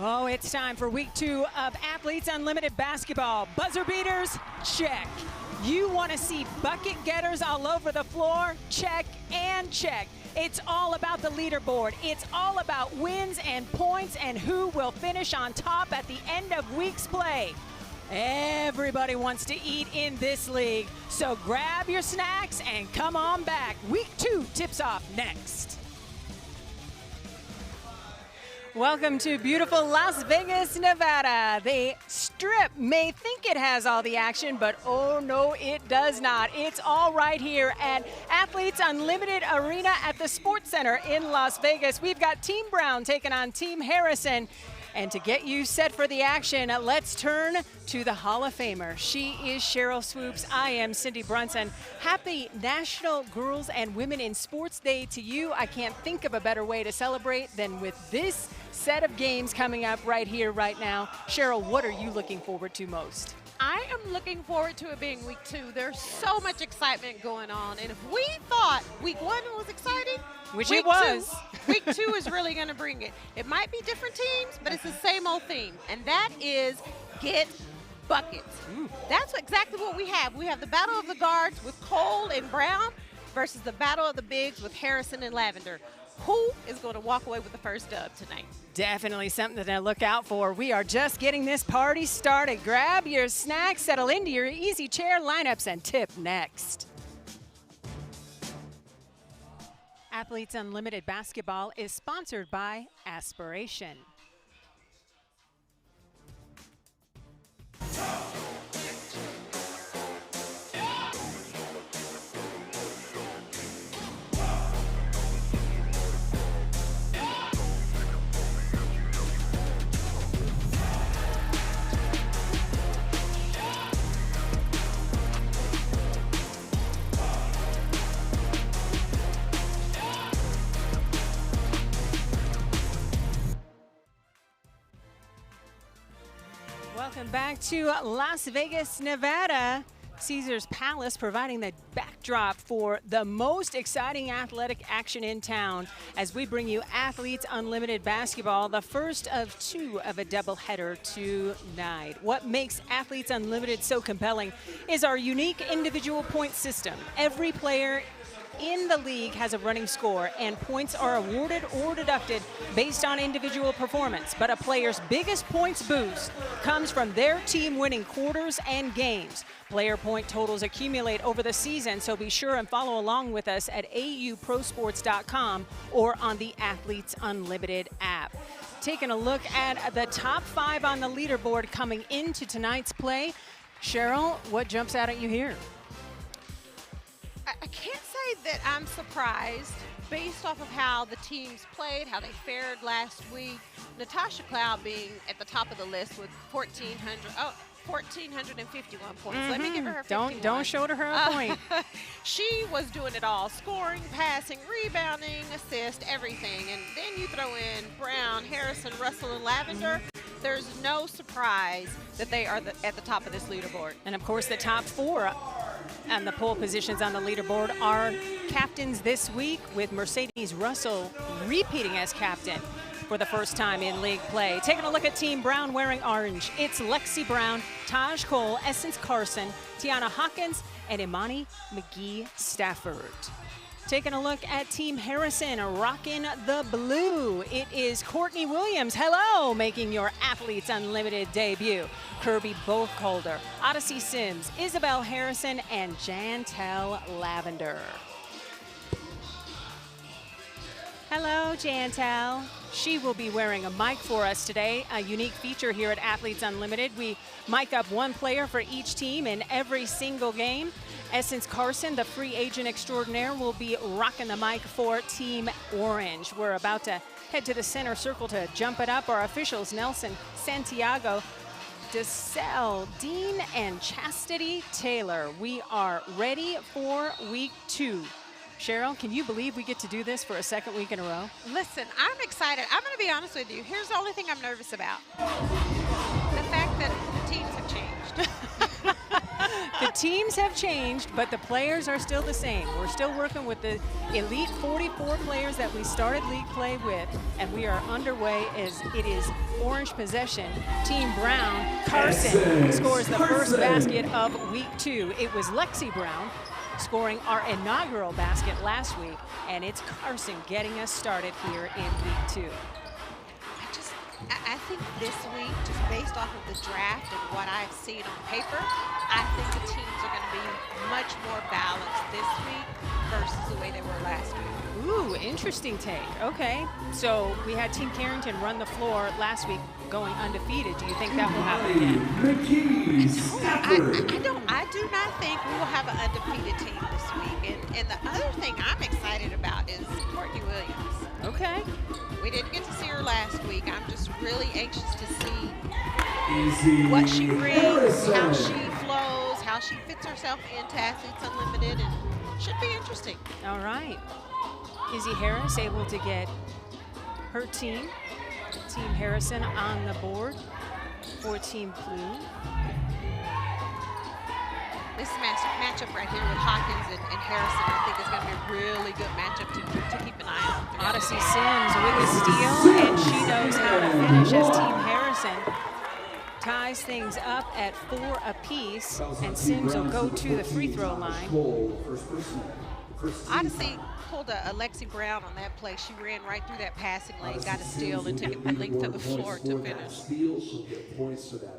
Oh, it's time for week 2 of Athletes Unlimited Basketball. Buzzer beaters, check. You want to see bucket getters all over the floor? Check and check. It's all about the leaderboard. It's all about wins and points and who will finish on top at the end of week's play. Everybody wants to eat in this league, so grab your snacks and come on back. Week 2 tips off next. Welcome to beautiful Las Vegas, Nevada. The Strip may think it has all the action, but oh no, it does not. It's all right here at Athletes Unlimited Arena at the Sports Center in Las Vegas. We've got Team Brown taking on Team Harrison. And to get you set for the action, let's turn to the Hall of Famer. She is Cheryl Swoops. I am Cindy Brunson. Happy National Girls and Women in Sports Day to you. I can't think of a better way to celebrate than with this set of games coming up right here, right now. Cheryl, what are you looking forward to most? I am looking forward to it being week 2. There's so much excitement going on. And if we thought week 1 was exciting, which it was. Week 2 is really going to bring it. It might be different teams, but it's the same old theme. And that is get buckets. Ooh. That's exactly what we have. We have the battle of the guards with Cole and Brown versus the battle of the bigs with Harrison and Lavender. Who is going to walk away with the first dub tonight? Definitely something to look out for. We are just getting this party started. Grab your snacks, settle into your easy chair, lineups, and tip next. Athletes Unlimited Basketball is sponsored by Aspiration. Welcome back to Las Vegas, Nevada. Caesars Palace providing the backdrop for the most exciting athletic action in town as we bring you Athletes Unlimited Basketball, the first of 2 of a doubleheader tonight. What makes Athletes Unlimited so compelling is our unique individual point system. Every player in the league has a running score, and points are awarded or deducted based on individual performance. But a player's biggest points boost comes from their team winning quarters and games. Player point totals accumulate over the season, so be sure and follow along with us at auprosports.com or on the Athletes Unlimited app. Taking a look at the top 5 on the leaderboard coming into tonight's play. Cheryl, what jumps out at you here? I can't say that I'm surprised based off of how the teams played, how they fared last week. Natasha Cloud being at the top of the list with 1,451 points. Let me give her 51. Don't shoulder her a point. She was doing it all, scoring, passing, rebounding, assist, everything. And then you throw in Brown, Harrison, Russell, and Lavender. There's no surprise that they are at the top of this leaderboard. And of course, the top 4 and the pole positions on the leaderboard are captains this week, with Mercedes Russell repeating as captain for the first time in league play. Taking a look at Team Brown wearing orange, it's Lexi Brown, Taj Cole, Essence Carson, Tiana Hawkins, and Imani McGee Stafford. Taking a look at Team Harrison rocking the blue, it is Courtney Williams, hello, making your Athletes Unlimited debut. Kirby Bothholder, Odyssey Sims, Isabel Harrison, and Jantel Lavender. Hello, Jantel. She will be wearing a mic for us today, a unique feature here at Athletes Unlimited. We mic up 1 player for each team in every single game. Essence Carson, the free agent extraordinaire, will be rocking the mic for Team Orange. We're about to head to the center circle to jump it up. Our officials, Nelson Santiago, DeSalle, Dean, and Chastity Taylor. We are ready for week 2. Cheryl, can you believe we get to do this for a second week in a row? Listen, I'm excited. I'm going to be honest with you. Here's the only thing I'm nervous about. The fact that the teams have changed. The teams have changed, but the players are still the same. We're still working with the elite 44 players that we started league play with, and we are underway as it is orange possession. Team Brown, Carson scores the first basket of week 2. It was Lexi Brown scoring our inaugural basket last week, and it's Carson getting us started here in week 2. I think this week, just based off of the draft and what I've seen on paper, I think the teams are going to be much more balanced this week versus the way they were last week. Ooh, interesting take. Okay, so we had Team Carrington run the floor last week going undefeated. Do you think that will happen again? I do not think we will have an undefeated team this week. And the other thing I'm excited about is Courtney Williams. Okay. We didn't get to see her last week. I'm just really anxious to see what she brings, how she flows, how she fits herself into Athletes Unlimited, and should be interesting. All right. Izzy Harris able to get her team, Team Harrison, on the board for Team Blue. This matchup right here with Hawkins and Harrison, I think is going to be a really good matchup to keep an eye on. Odyssey Sims with a steal, and she knows how to finish as Team Harrison ties things up at 4 apiece, and Sims will go to the free throw line. Odyssey pulled a Lexi Brown on that play. She ran right through that passing lane, got a steal, and took it the length of the floor to finish.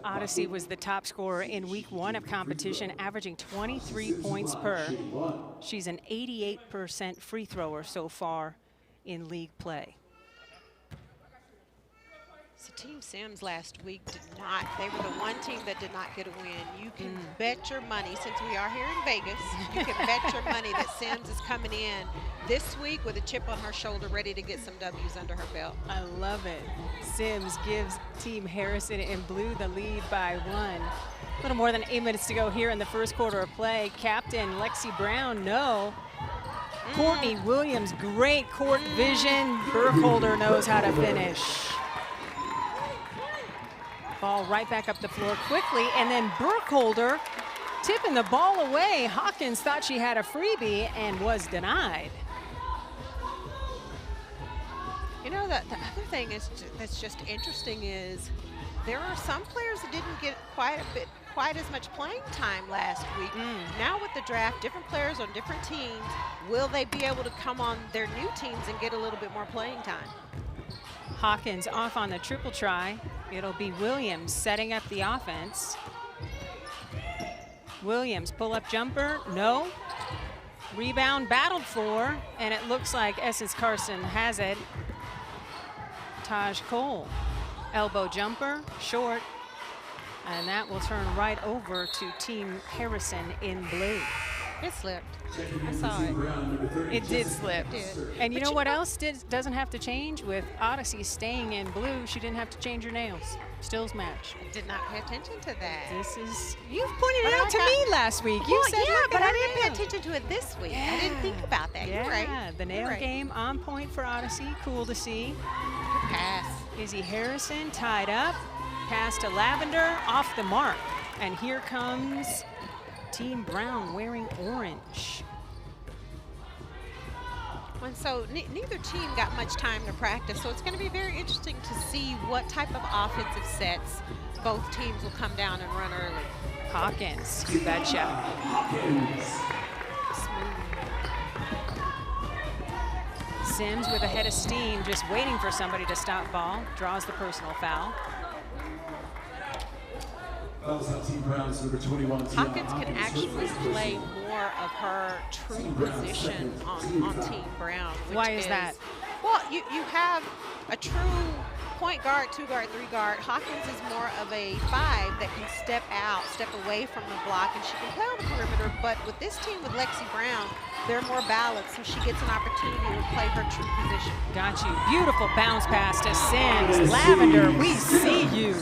Odyssey was the top scorer in week 1 of competition, averaging 23 points per. She's an 88% free thrower so far in league play. So Team Sims last week did not, they were the one team that did not get a win. You can bet your money, since we are here in Vegas, you can bet your money that Sims is coming in this week with a chip on her shoulder, ready to get some W's under her belt. I love it. Sims gives Team Harrison in blue the lead by 1. A little more than 8 minutes to go here in the first quarter of play. Captain Lexi Brown, no. Courtney Williams, great court vision. Burkholder knows how to finish. Ball right back up the floor quickly, and then Burkholder tipping the ball away. Hawkins thought she had a freebie and was denied. You know, the other thing that's just interesting is there are some players that didn't get quite as much playing time last week. Now with the draft, different players on different teams, will they be able to come on their new teams and get a little bit more playing time? Hawkins off on the triple try. It'll be Williams setting up the offense. Williams, pull-up jumper, no. Rebound battled for, and it looks like Essence Carson has it. Taj Cole, elbow jumper, short, and that will turn right over to Team Harrison in blue. It slipped. I saw it. It did slip. It did. And you know what else doesn't have to change? With Odyssey staying in blue, she didn't have to change her nails. Stills match. I did not pay attention to that. This is, you pointed it out to me last week. You said, yeah, look but at I her didn't pay nails. attention to it this week. I didn't think about that. Yeah, You're right. the nail game on point for Odyssey. Cool to see. Good pass. Izzy Harrison tied up. Pass to Lavender, off the mark. And here comes Team Brown wearing orange. And so neither team got much time to practice, so it's going to be very interesting to see what type of offensive sets both teams will come down and run early. Hawkins, you betcha. Smooth. Sims with a head of steam, just waiting for somebody to stop ball. Draws the personal foul. Hawkins can actually play more of her true position on Team Brown. Why is that? Well, you have a true point guard, 2 guard, 3 guard. Hawkins is more of a 5 that can step out, step away from the block, and she can play on the perimeter. But with this team with Lexi Brown, they're more balanced, so she gets an opportunity to play her true position. Got you. Beautiful bounce pass to Sims. Lavender, we see you.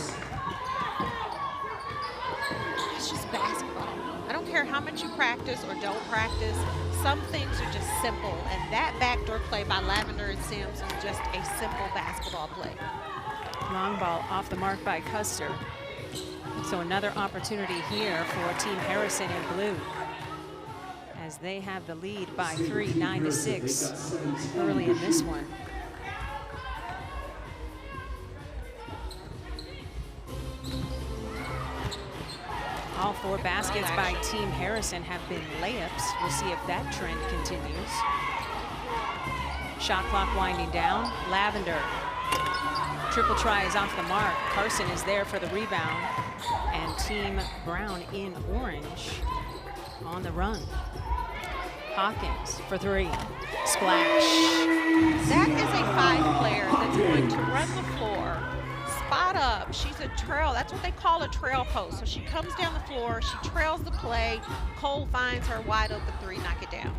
Care how much you practice or don't practice, some things are just simple, and that backdoor play by Lavender and Sims is just a simple basketball play. Long ball off the mark by Custer. So another opportunity here for Team Harrison in blue, as they have the lead by 3, 9-6 early in this one. All 4 baskets by Team Harrison have been layups. We'll see if that trend continues. Shot clock winding down. Lavender. Triple try is off the mark. Carson is there for the rebound. And Team Brown in orange on the run. Hawkins for 3. Splash. That is a 5 player that's going to run the floor, spot up. She's a trail. That's what they call a trail post. So she comes down the floor, she trails the play. Cole finds her wide open 3, knock it down.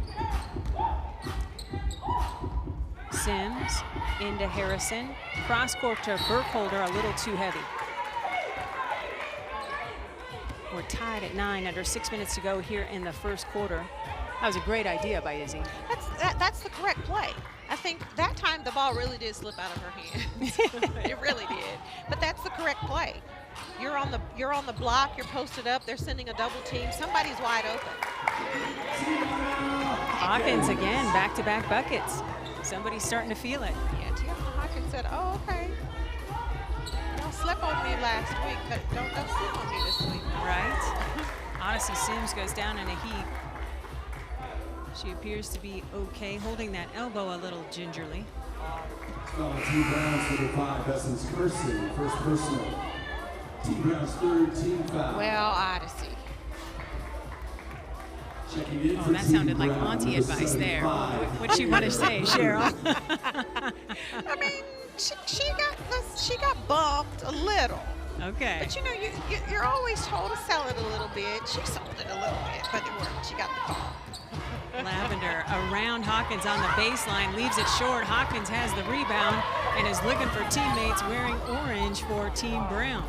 Sims into Harrison. Cross court to Burkholder, a little too heavy. We're tied at 9, under 6 minutes to go here in the first quarter. That was a great idea by Izzy. That's the correct play. I think that time the ball really did slip out of her hands. It really did. But that's the correct play. You're on the block, you're posted up, they're sending a double team, somebody's wide open. Hawkins again, back-to-back buckets. Somebody's starting to feel it. Yeah, Tiana Hawkins said, oh, okay. Y'all slept on me last week, but don't sleep on me this week. Right? Odyssey Sims goes down in a heap. She appears to be okay, holding that elbow a little gingerly. Team Brown's for the 5, Essence Kirsten, first personal. Team Brown's 3rd team foul. Well, Odyssey. Checking in for that sounded Team like Brown, auntie number advice there. 75. What'd you want to say, Cheryl? I mean, she got bumped a little. Okay. But you know, you're always told to sell it a little bit. She sold it a little bit, but it worked. She got the call. Lavender around Hawkins on the baseline, leaves it short. Hawkins has the rebound and is looking for teammates wearing orange for Team Brown.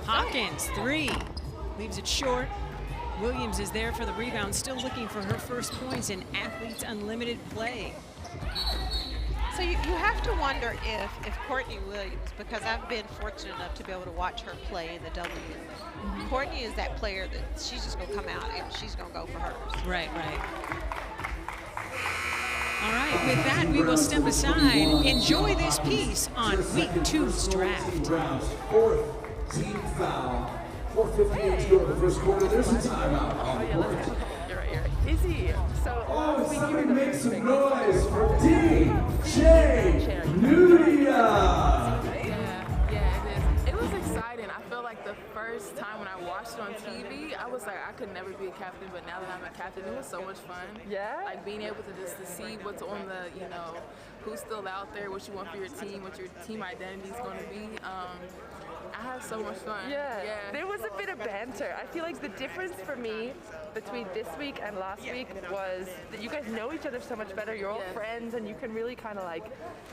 Hawkins, 3, leaves it short. Williams is there for the rebound, still looking for her first points in Athletes Unlimited play. So you have to wonder if Courtney Williams, because I've been fortunate enough to be able to watch her play in the W. Courtney is that player that she's just going to come out and she's going to go for hers. Right. All right, with that, we will step aside. Enjoy this piece on Week 2's draft. Brown's 4th team foul. 4:58 to go in the first quarter. There's a timeout on the court. You're right. Izzy, so Oh, somebody make some noise for DJ Nudia. Yeah, it is. It was exciting. I feel like the first time when I watched it on TV, I was like, I could never be a captain, but now that I'm a captain, it was so much fun. Yeah? Like being able to just to see what's on the, you know, who's still out there, what you want for your team, what your team identity is going to be. I had so much fun. Yeah. There was a bit of banter. I feel like the difference for me between this week and last week was that you guys know each other so much better. You're all friends and you can really kind of like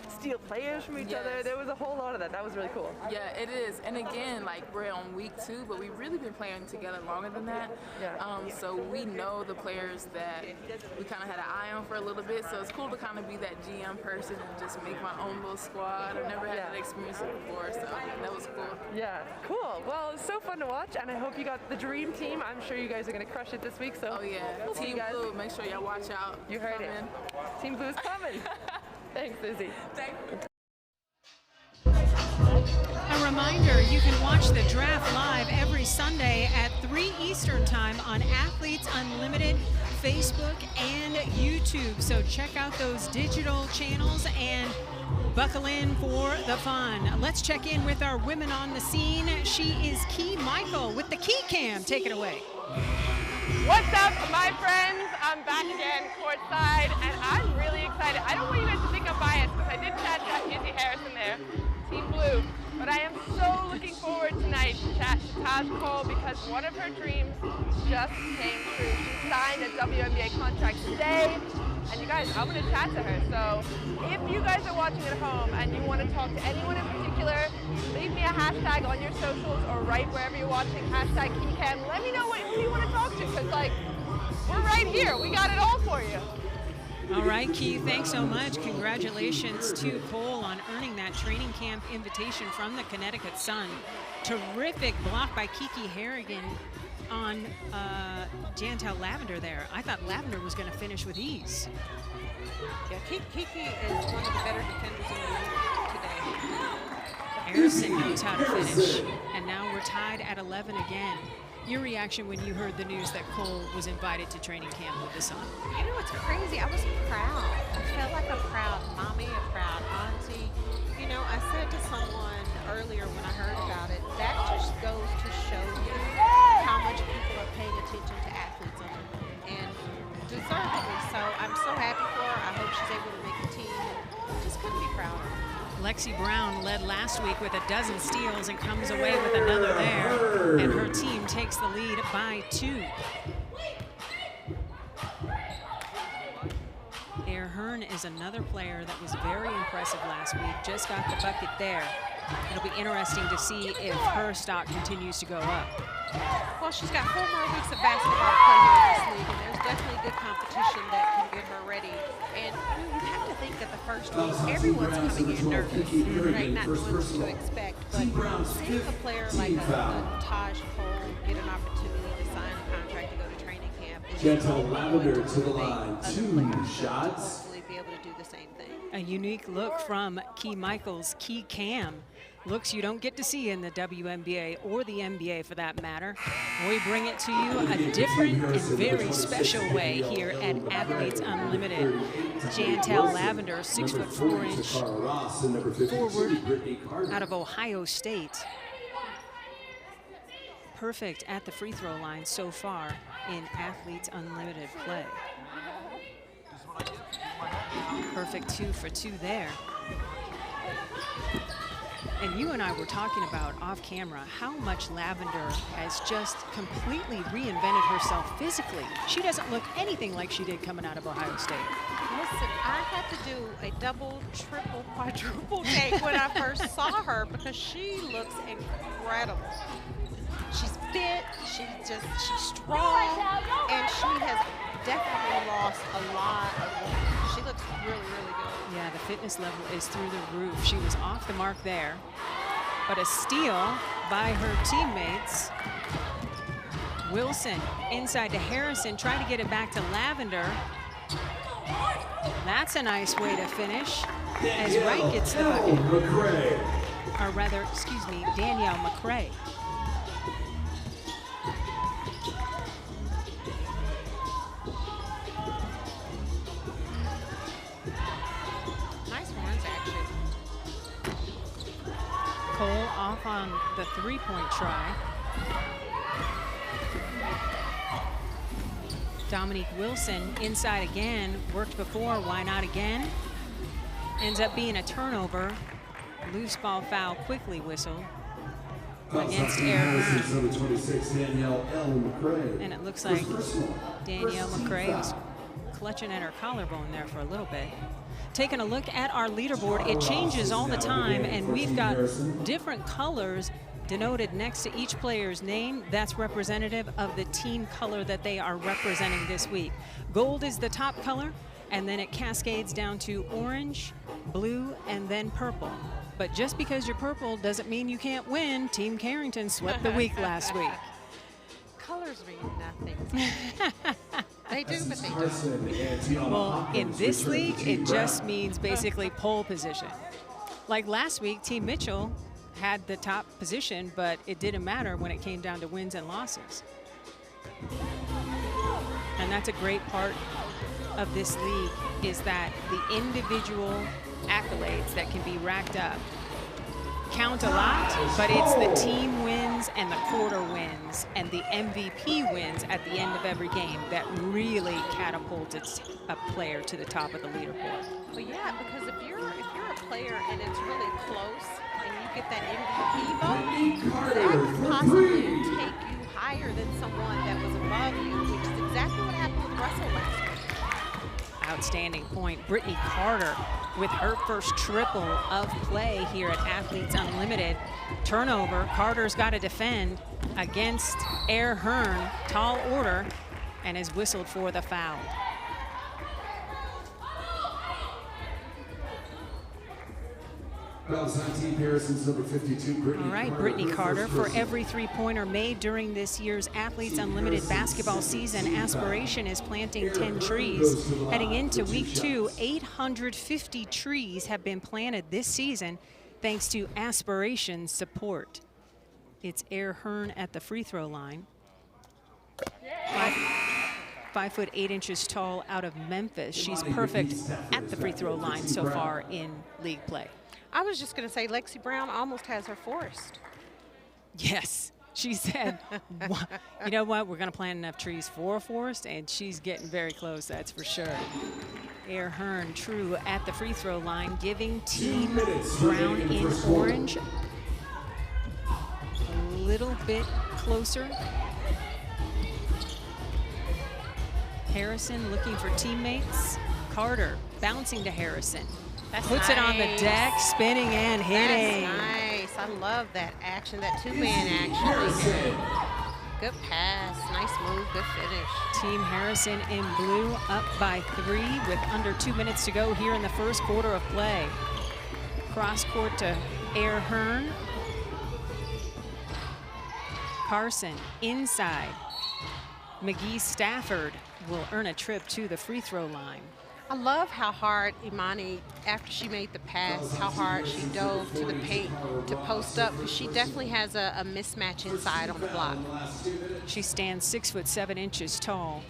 steal players from each other. There was a whole lot of that. That was really cool. Yeah, it is. And again, like we're on week 2, but we've really been playing together longer than that. So we know the players that we kind of had an eye on for a little bit. So it's cool to kind of be that GM person and just make my own little squad. I've never had that experience before, so that was cool. Yeah, cool. Well, it's so fun to watch, and I hope you got the dream team. I'm sure you guys are going to crush it this week. So, oh yeah, we'll see you Team guys. Blue, make sure y'all watch out. You heard it. Team Blue's coming. Thanks, Izzy. Thank you. A reminder, you can watch the draft live every Sunday at 3 Eastern Time on Athletes Unlimited, Facebook, and YouTube. So check out those digital channels and buckle in for the fun. Let's check in with our women on the scene. She is Key Michael with the Key Cam. Take it away. What's up, my friends? I'm back again courtside, and I'm really excited. I don't want you guys to think I'm biased because I did chat to Izzy Harrison there, Team Blue, but I am so looking forward tonight to chat to Taj Cole because one of her dreams just came true. She signed a WNBA contract today, and you guys, I'm going to chat to her. So if you guys are watching at home and you want to talk to anyone in particular, leave me a hashtag on your socials or right wherever you're watching, hashtag KeyCam. Let me know who you want to talk to because, like, we're right here. We got it all for you. All right, Keith, thanks so much. Congratulations to Cole on earning that training camp invitation from the Connecticut Sun. Terrific block by Kiki Harrigan on Jantel Lavender there. I thought Lavender was going to finish with ease. Yeah, Kiki is one of the better defenders in the league today. Harrison knows how to finish. And now we're tied at 11 again. Your reaction when you heard the news that Cole was invited to training camp with the Sun? You know, it's crazy. I was proud. I felt like a proud mommy, a proud auntie. You know, I said to someone earlier when I heard about it, that just goes to show you how much people are paying attention to athletes on the moon, and deservedly so. I'm so happy for her. I hope she's able to make the team, and just couldn't be prouder. Lexi Brown led last week with 12 steals and comes away with another there, and her team takes the lead by 2. Air Hearn is another player that was very impressive last week, just got the bucket there. It'll be interesting to see if her stock continues to go up. Well, she's got 4 more weeks of basketball to play here in this league, and there's definitely good competition that can get her ready. And you have to think that the first week, everyone's coming in nervous, right? Not knowing what to expect. But seeing a player like a Taj Cole get an opportunity to sign a contract to go to training camp is Jantel Lavender to the line, 2 shots. hopefully be able to do the same thing. A unique look from Key Michaels, Key Cam. Looks you don't get to see in the WNBA or the NBA for that matter. We bring it to you a different and very special way here at Athletes Unlimited. Jantel Lavender, 6'4" forward out of Ohio State. Perfect at the free throw line so far in Athletes Unlimited play. Perfect 2 for 2 there. And you and I were talking about off camera how much Lavender has just completely reinvented herself physically. She doesn't look anything like she did coming out of Ohio State. Listen, I had to do a double, triple, quadruple take when I first saw her because she looks incredible. She's fit, she's strong, and she has definitely lost a lot of weight. She looks really, really good. Yeah, the fitness level is through the roof. She was off the mark there, but a steal by her teammates. Wilson inside to Harrison, trying to get it back to Lavender. That's a nice way to finish as Wright gets the bucket. Or rather, excuse me, Danielle McCrae. Cole off on the three-point try. Dominique Wilson inside again, worked before, why not again? Ends up being a turnover. Loose ball foul quickly whistled against Air Hearn. And it looks like Danielle McCrae was clutching at her collarbone there for a little bit. Taking a look at our leaderboard, it changes all the time, and we've got different colors denoted next to each player's name. That's representative of the team color that they are representing this week. Gold is the top color, and then it cascades down to orange, blue, and then purple. But just because you're purple doesn't mean you can't win. Team Carrington swept the week last week. Colors mean nothing. They do, but they don't. Well, in this league, it just means basically pole position. Like last week, Team Mitchell had the top position, but it didn't matter when it came down to wins and losses. And that's a great part of this league, is that the individual accolades that can be racked up count a lot, but it's the team wins and the quarter wins and the MVP wins at the end of every game that really catapulted a player to the top of the leaderboard. Well, yeah, because if you're a player and it's really close and you get that MVP vote, that could possibly take you higher than someone that was above you, which is exactly what happened with Russell last week. Outstanding point. Brittany Carter with her first triple of play here at Athletes Unlimited. Turnover. Carter's got to defend against Air Hearn. Tall order, and is whistled for the foul. Fouls on Team Harrison's number 52, Brittany. All right, Brittany Carter. For every three-pointer made during this year's Athletes Unlimited basketball season, Aspiration is planting 10 trees. Heading into week 2, 850 trees have been planted this season thanks to Aspiration's support. It's Air Hearn at the free throw line. 5 foot 8 inches tall out of Memphis. She's perfect at the free throw line so far in league play. I was just going to say Lexi Brown almost has her forest. Yes, she said, you know what, we're going to plant enough trees for a forest, and she's getting very close, that's for sure. Air Hearn true at the free throw line, giving Team Brown in orange a little bit closer. Harrison looking for teammates. Carter bouncing to Harrison. Puts it on the deck, spinning and hitting. That's nice. I love that action, that two-man action. Good pass, nice move, good finish. Team Harrison in blue up by 3 with under 2 minutes to go here in the first quarter of play. Cross court to Air Hearn. Carson inside. McGee Stafford will earn a trip to the free throw line. I love how hard Imani, after she made the pass, how hard she dove to the paint to post up, because she definitely has a mismatch inside on the block. She stands 6 foot 7 inches tall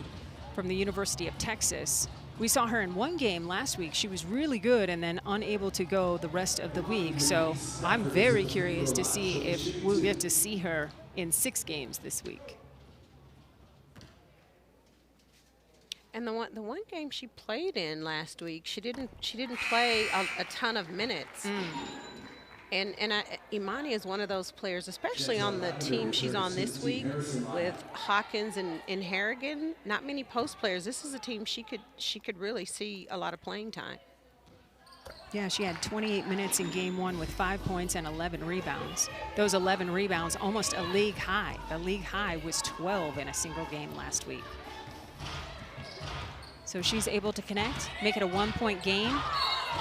from the University of Texas. We saw her in one game last week. She was really good and then unable to go the rest of the week. So I'm very curious to see if we'll get to see her in 6 games this week. And the one game she played in last week, she didn't play a ton of minutes. And Imani is one of those players, especially on the team she's on this week with Hawkins and Harrigan. Not many post players. This is a team she could really see a lot of playing time. Yeah, she had 28 minutes in game 1 with 5 points and 11 rebounds. Those 11 rebounds, almost a league high. The league high was 12 in a single game last week. So she's able to connect, make it a 1-point game.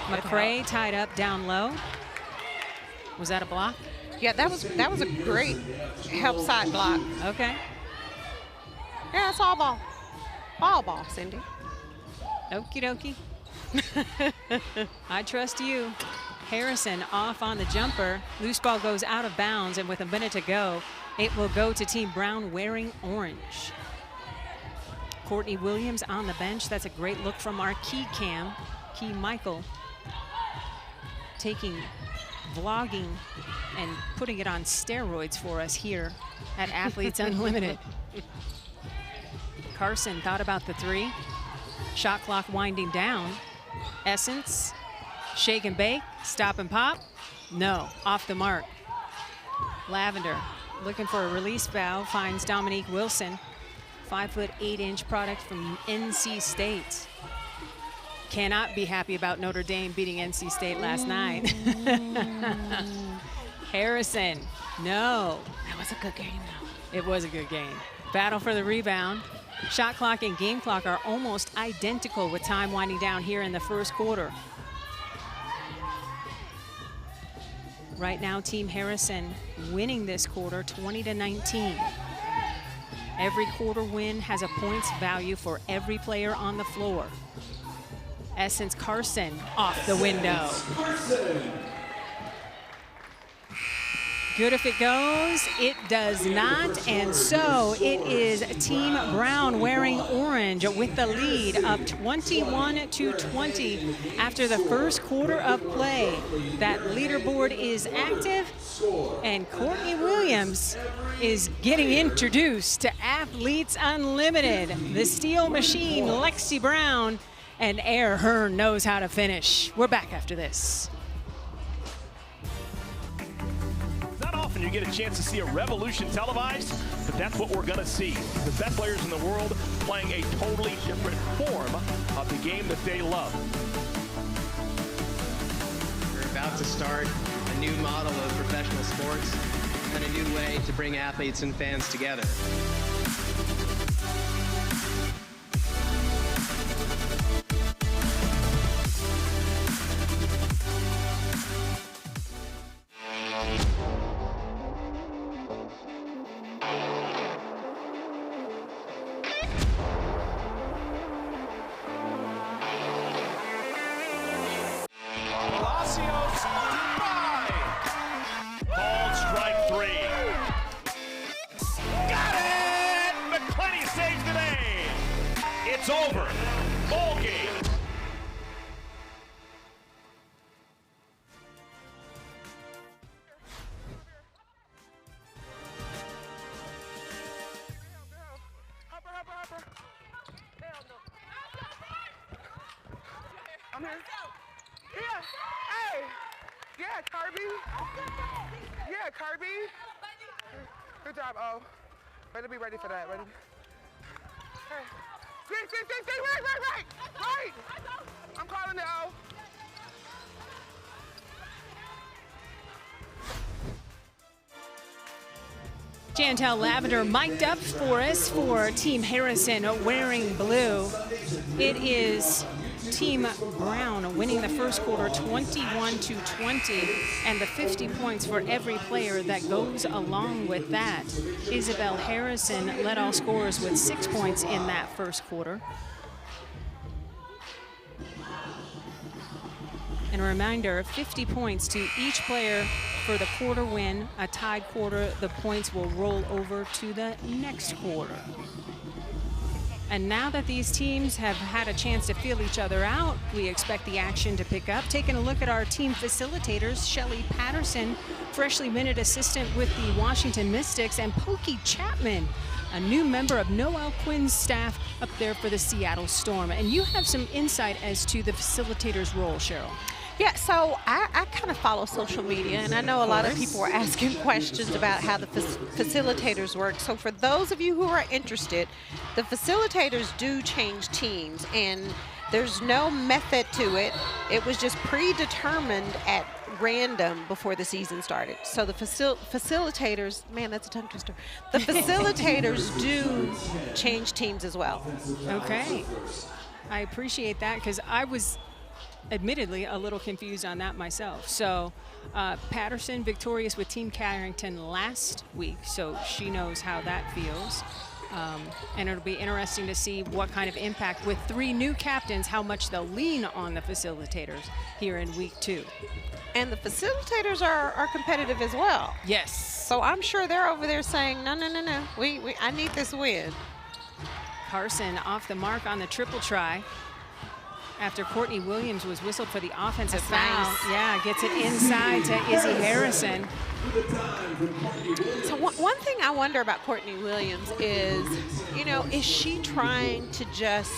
McCray tied up down low. Was that a block? Yeah, that was a great help side block. Okay. Yeah, it's all ball. Ball, Cindy. Okie dokie. I trust you. Harrison off on the jumper. Loose ball goes out of bounds, and with a minute to go, it will go to Team Brown wearing orange. Courtney Williams on the bench. That's a great look from our key cam. Key Michael taking vlogging and putting it on steroids for us here at Athletes Unlimited. Carson thought about the 3. Shot clock winding down. Essence, shake and bake, stop and pop. No, off the mark. Lavender looking for a release valve, finds Dominique Wilson. 5 foot 8 inch product from NC State. Cannot be happy about Notre Dame beating NC State last night. Harrison, no. That was a good game, though. It was a good game. Battle for the rebound. Shot clock and game clock are almost identical with time winding down here in the first quarter. Right now, Team Harrison winning this quarter 20-19. Every quarter win has a points value for every player on the floor. Essence Carson off the window. Good if it goes. It does not, and so it is Team Brown wearing orange with the lead up 21-20 after the first quarter of play. That leaderboard is active, and Courtney Williams is getting introduced to Athletes Unlimited. The Steel Machine, Lexi Brown, and Air Hearn knows how to finish. We're back after this. Often you get a chance to see a revolution televised, but that's what we're going to see. The best players in the world playing a totally different form of the game that they love. We're about to start a new model of professional sports and a new way to bring athletes and fans together. It's over. Ball game. I'm here. Yeah. Hey. Yeah, Kirby. Yeah, Kirby. Good job, O. Way to be ready for that. Ready? Hey. Speed. Right. I'm calling it, O. Chantel Lavender mic'd up for us for Team Harrison wearing blue. It is Team Brown winning the first quarter 21-20, and the 50 points for every player that goes along with that. Isabel Harrison led all scorers with 6 points in that first quarter. And a reminder, 50 points to each player for the quarter win. A tied quarter, the points will roll over to the next quarter. And now that these teams have had a chance to feel each other out, we expect the action to pick up. Taking a look at our team facilitators, Shelly Patterson, freshly minute assistant with the Washington Mystics, and Pokey Chapman, a new member of Noel Quinn's staff up there for the Seattle Storm. And you have some insight as to the facilitator's role, Cheryl. Yeah, so I kind of follow social media, and I know a lot of people are asking questions about how the facilitators work. So for those of you who are interested, the facilitators do change teams, and there's no method to it. It was just predetermined at random before the season started. So the facilitators, man, that's a tongue twister. The facilitators do change teams as well. Okay. I appreciate that, because I was admittedly a little confused on that myself. So Patterson victorious with Team Carrington last week, so she knows how that feels. And it'll be interesting to see what kind of impact with 3 new captains, how much they'll lean on the facilitators here in week 2. And the facilitators are competitive as well. Yes. So I'm sure they're over there saying, no. I need this win. Carson off the mark on the triple try after Courtney Williams was whistled for the offensive foul. Nice. Yeah, gets it inside to Izzy Harrison. So one thing I wonder about Courtney Williams is, is she trying to just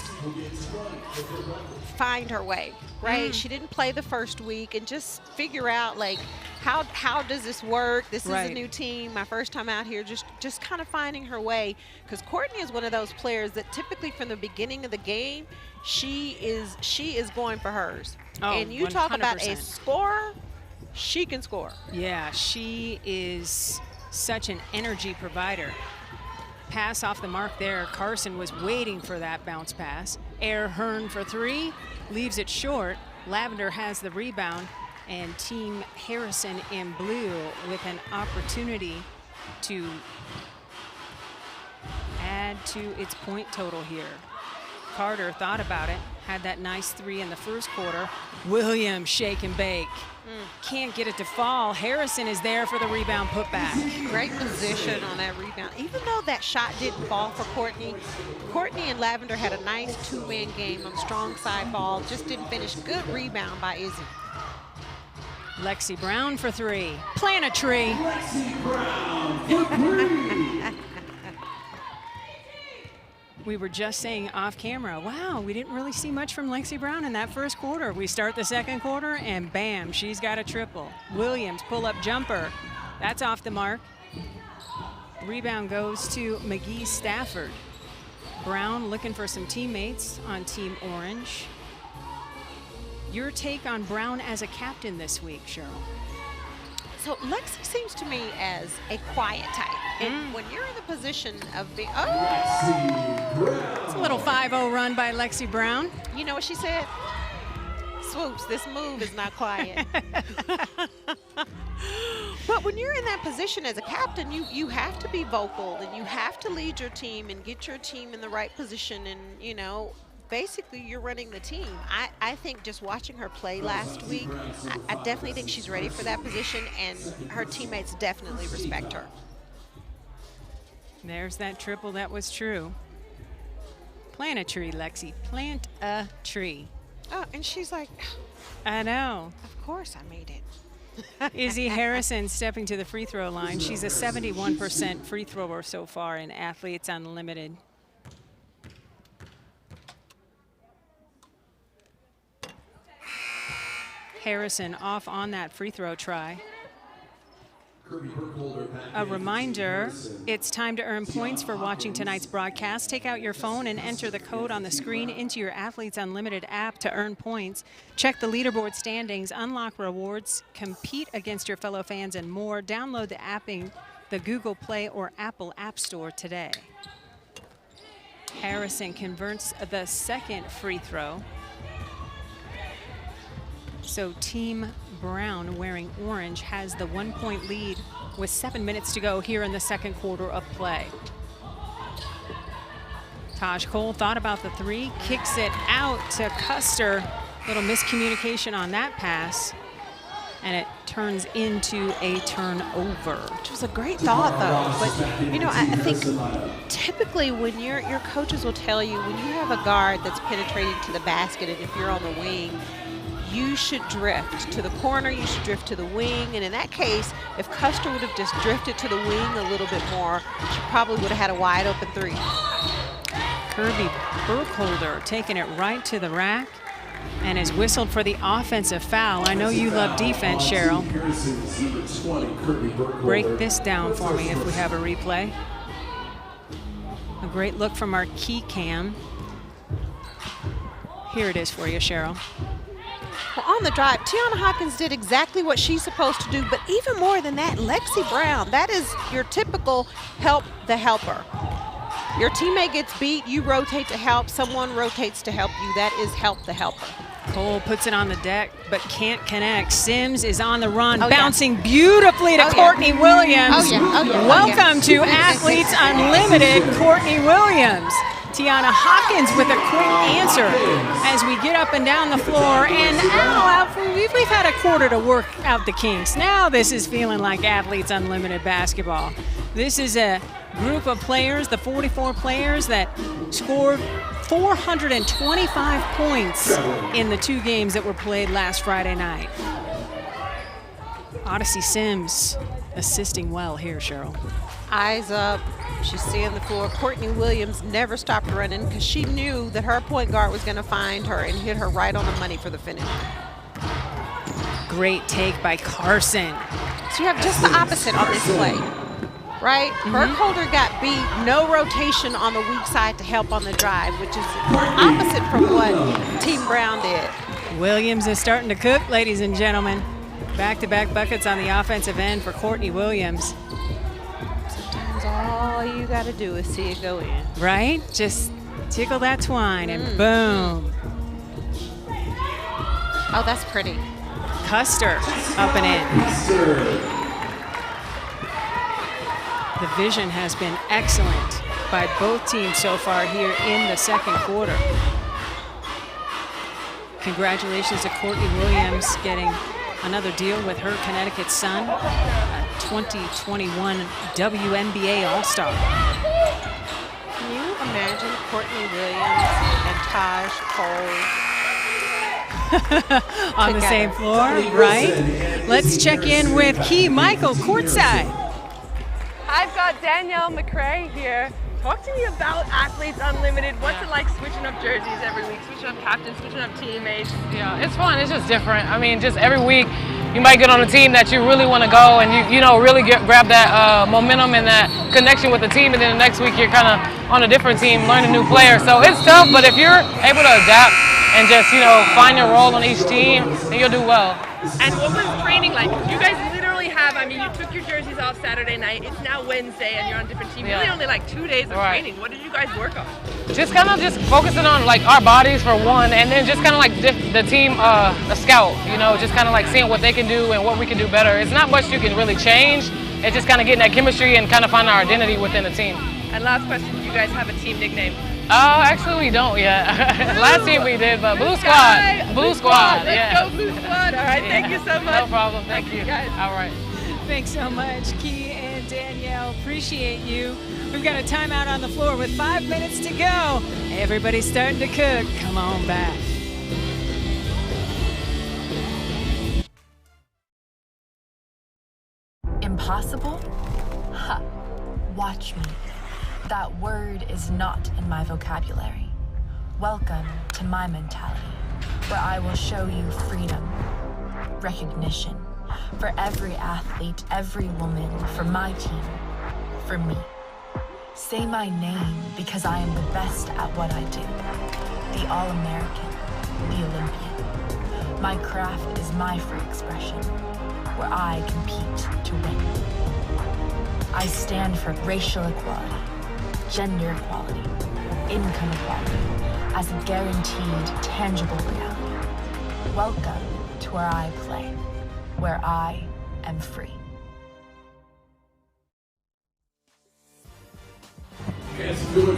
find her way, right? She didn't play the first week and just figure out, like, how does this work? This is a new team, my first time out here, just kind of finding her way. Because Courtney is one of those players that typically from the beginning of the game, she is going for hers. Oh, and you 100%. talk about a scorer, she can score. Yeah, she is such an energy provider. Pass off the mark there. Carson was waiting for that bounce pass. Air Hearn for 3, leaves it short. Lavender has the rebound, and Team Harrison in blue with an opportunity to add to its point total here. Carter thought about it, had that nice 3 in the first quarter. Williams shake and bake. Can't get it to fall. Harrison is there for the rebound putback. Great position on that rebound. Even though that shot didn't fall for Courtney, Courtney and Lavender had a nice 2-man game on strong side ball. Just didn't finish. Good rebound by Izzy. Lexi Brown for 3. Plant a tree. Lexi Brown for 3. We were just saying off camera, wow, we didn't really see much from Lexi Brown in that first quarter. We start the second quarter, and bam, she's got a triple. Williams pull-up jumper. That's off the mark. Rebound goes to McGee Stafford. Brown looking for some teammates on Team Orange. Your take on Brown as a captain this week, Cheryl? So Lexi seems to me as a quiet type. And when you're in the position of being, It's a little 5-0 run by Lexi Brown. You know what she said? Swoops, this move is not quiet. But when you're in that position as a captain, you have to be vocal, and you have to lead your team and get your team in the right position, and, basically you're running the team. I think just watching her play last week, I definitely think she's ready for that position, and her teammates definitely respect her. There's that triple that was true. Plant a tree, Lexi. Plant a tree. Oh, and she's like, I know. of course I made it. Izzy Harrison stepping to the free throw line. She's a 71% free thrower so far in Athletes Unlimited. Harrison off on that free throw try. A reminder, it's time to earn points for watching tonight's broadcast. Take out your phone and enter the code on the screen into your Athletes Unlimited app to earn points. Check the leaderboard standings, unlock rewards, compete against your fellow fans, and more. Download the apping, the Google Play or Apple App Store today. Harrison converts the second free throw. So Team Brown, wearing orange, has the 1-point lead with 7 minutes to go here in the second quarter of play. Taj Cole thought about the three, kicks it out to Custer. Little miscommunication on that pass, and it turns into a turnover. Which was a great thought, though. But, you know, I think typically when your coaches will tell you when you have a guard that's penetrating to the basket, and if you're on the wing, you should drift to the corner, you should drift to the wing, and in that case, if Custer would have just drifted to the wing a little bit more, she probably would have had a wide open three. Kirby Burkholder taking it right to the rack and is whistled for the offensive foul. I know you love defense, Cheryl. Break this down for me if we have a replay. A great look from our key cam. Here it is for you, Cheryl. Well, on the drive, Tiana Hawkins did exactly what she's supposed to do, but even more than that, Lexi Brown, that is your typical help the helper. Your teammate gets beat, you rotate to help, someone rotates to help you. That is help the helper. Cole puts it on the deck, but can't connect. Sims is on the run, bouncing beautifully to Courtney Williams. Welcome to Athletes Unlimited, Courtney Williams. Tiana Hawkins with a quick answer as we get up and down the floor. And now we've had a quarter to work out the kinks. Now this is feeling like Athletes Unlimited basketball. This is a group of players, the 44 players that scored 425 points in the 2 games that were played last Friday night. Odyssey Sims assisting well here, Cheryl. Eyes up, she's seeing the floor. Courtney Williams never stopped running because she knew that her point guard was going to find her and hit her right on the money for the finish. Great take by Carson. So you have just the opposite on this play, right? Burkholder got beat, no rotation on the weak side to help on the drive, which is opposite from what Team Brown did. Williams is starting to cook, ladies and gentlemen. Back-to-back buckets on the offensive end for Courtney Williams. Sometimes all you got to do is see it go in. Right? Just tickle that twine and boom. Oh, that's pretty. Custer up and in. The vision has been excellent by both teams so far here in the second quarter. Congratulations to Courtney Williams getting another deal with her Connecticut Sun, a 2021 WNBA All-Star. Can you imagine Courtney Williams and Taj Cole on the same floor, right? Let's check in with Key Michael courtside. I've got Danielle McCrae here. Talk to me about Athletes Unlimited. What's it like switching up jerseys every week, switching up captains, switching up teammates? Yeah, it's fun. It's just different. I mean, just every week you might get on a team that you really want to go and you know really grab that momentum and that connection with the team, and then the next week you're kind of on a different team, learn a new player. So it's tough, but if you're able to adapt and just find your role on each team, then you'll do well. And what was training like? You guys literally have, I mean, you took your jerseys off Saturday night. It's now Wednesday and you're on a different team. Really only like 2 days of training. What did you guys work on? Just kind of focusing on like our bodies for one, and then just kind of like the team, the scout, just kind of like seeing what they can do and what we can do better. It's not much you can really change. It's just kind of getting that chemistry and kind of finding our identity within the team. And last question, do you guys have a team nickname? Actually we don't yet. Last team we did, but Blue Squad. Blue Squad. Let's go Blue Squad. All right, thank you so much. No problem. Thank you guys. All right. Thanks so much, Key and Danielle. Appreciate you. We've got a timeout on the floor with 5 minutes to go. Everybody's starting to cook. Come on back. Impossible? Ha! Watch me. That word is not in my vocabulary. Welcome to my mentality, where I will show you freedom, recognition, for every athlete, every woman, for my team, for me. Say my name because I am the best at what I do. The All-American, the Olympian. My craft is my free expression, where I compete to win. I stand for racial equality, gender equality, income equality, as a guaranteed, tangible reality. Welcome to where I play, where I am free.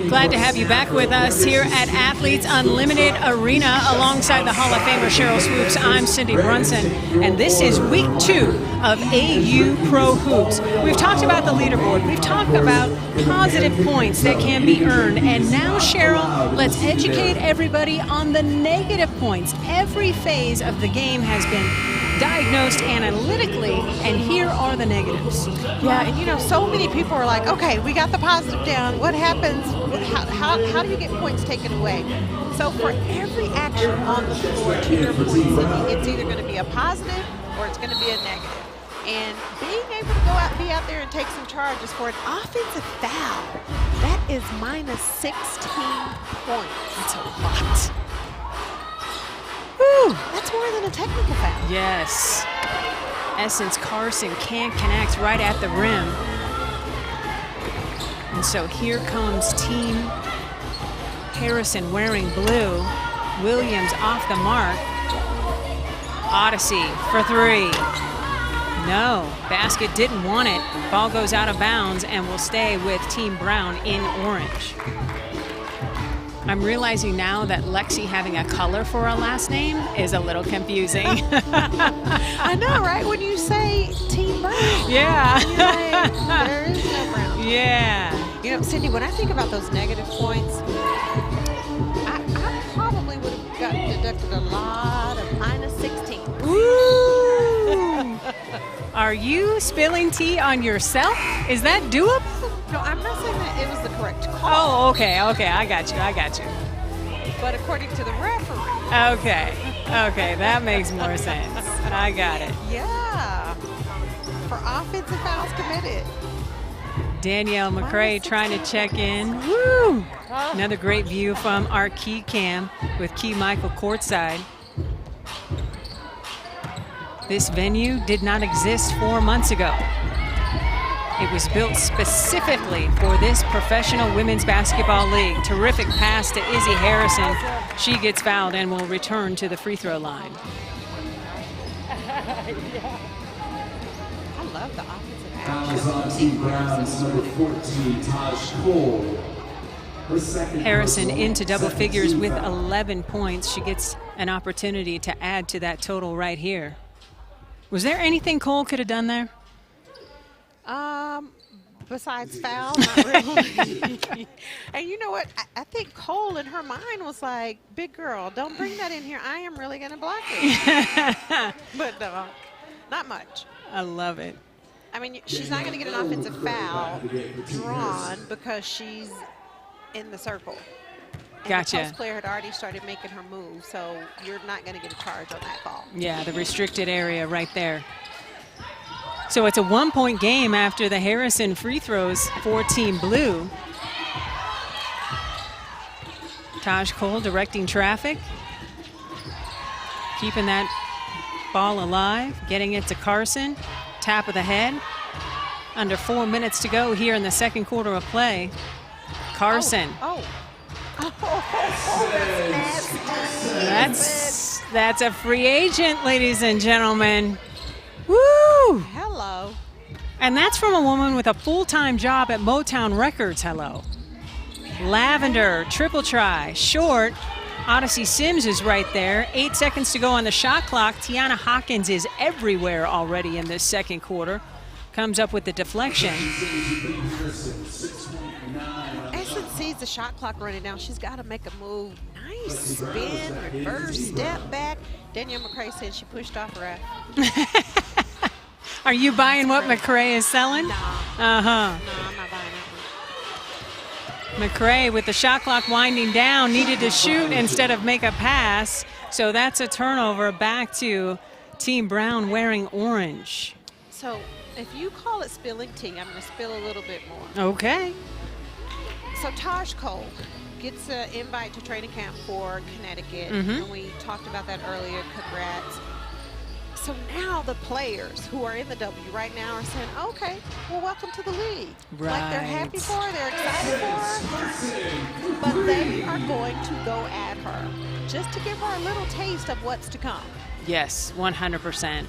Glad to have you back with us here at Athletes Unlimited Arena alongside the Hall of Famer Cheryl Swoops. I'm Cindy Brunson, and this is week 2 of AU Pro Hoops. We've talked about the leaderboard. We've talked about positive points that can be earned. And now, Cheryl, let's educate everybody on the negative points. Every phase of the game has been diagnosed analytically, and here are the negatives. Yeah, and you know, so many people are like, okay, we got the positive down. What happens? How do you get points taken away? So for every action on the floor, to your point, Cindy, it's either going to be a positive or it's going to be a negative. And being able to go out, be out there and take some charges for an offensive foul, that is minus 16 points. That's a lot. Woo, that's more than a technical foul. Yes. Essence Carson can't connect right at the rim. And so here comes Team Harrison wearing blue. Williams off the mark. Odyssey for 3. No, basket didn't want it. Ball goes out of bounds and will stay with Team Brown in orange. I'm realizing now that Lexi having a color for her last name is a little confusing. I know, right? When you say Team Brown. Yeah. Like, there is no Brown. Yeah. You know, Cindy, when I think about those negative points, I probably would have gotten deducted a lot of minus 16. Ooh. Are you spilling tea on yourself? Is that doable? No, I'm not saying that it was the correct call. Oh, okay, I got you. But according to the referee. Okay, that makes more sense. I got it. Yeah, for offensive fouls committed. Danielle McCrae trying to check in. Woo! Another great view from our Key Cam with Key Michael courtside. This venue did not exist 4 months ago. It was built specifically for this professional women's basketball league. Terrific pass to Izzy Harrison. She gets fouled and will return to the free throw line. I love the offensive Fouls on Team Brown's number 14, Taj Cole. Her second Harrison personal, into double second figures team with foul. 11 points. She gets an opportunity to add to that total right here. Was there anything Cole could have done there? Besides foul, not really. And you know what? I think Cole in her mind was like, big girl, don't bring that in here. I am really going to block it. But no, not much. I love it. I mean, she's not going to get an offensive foul drawn because she's in the circle. And Gotcha. the post player had already started making her move, so you're not going to get a charge on that call. Yeah, the restricted area right there. So it's a 1-point game after the Harrison free throws for Team Blue. Taj Cole directing traffic. Keeping that ball alive, getting it to Carson. Tap of the head. Under 4 minutes to go here in the second quarter of play. Carson. That's a free agent, ladies and gentlemen. Woo! Hello. And that's from a woman with a full-time job at Motown Records. Hello. Lavender, triple try, short. Odyssey Sims is right there. 8 seconds to go on the shot clock. Tiana Hawkins is everywhere already in this second quarter. Comes up with the deflection. sees the shot clock running down. She's got to make a move. Nice spin, reverse, step back. Danielle McCray said she pushed off her ass. Are you buying what McCray is selling? No. Uh-huh. No, I'm not buying that one. McCray, with the shot clock winding down, needed to shoot instead of make a pass. So that's a turnover back to Team Brown wearing orange. So if you call it spilling tea, I'm going to spill a little bit more. Okay. So Taj Cole gets an invite to training camp for Connecticut. And we talked about that earlier. Congrats. So now the players who are in the W right now are saying, okay, well, welcome to the league. Right. Like they're happy for her, they're excited for her, but they are going to go at her just to give her a little taste of what's to come. Yes, 100%.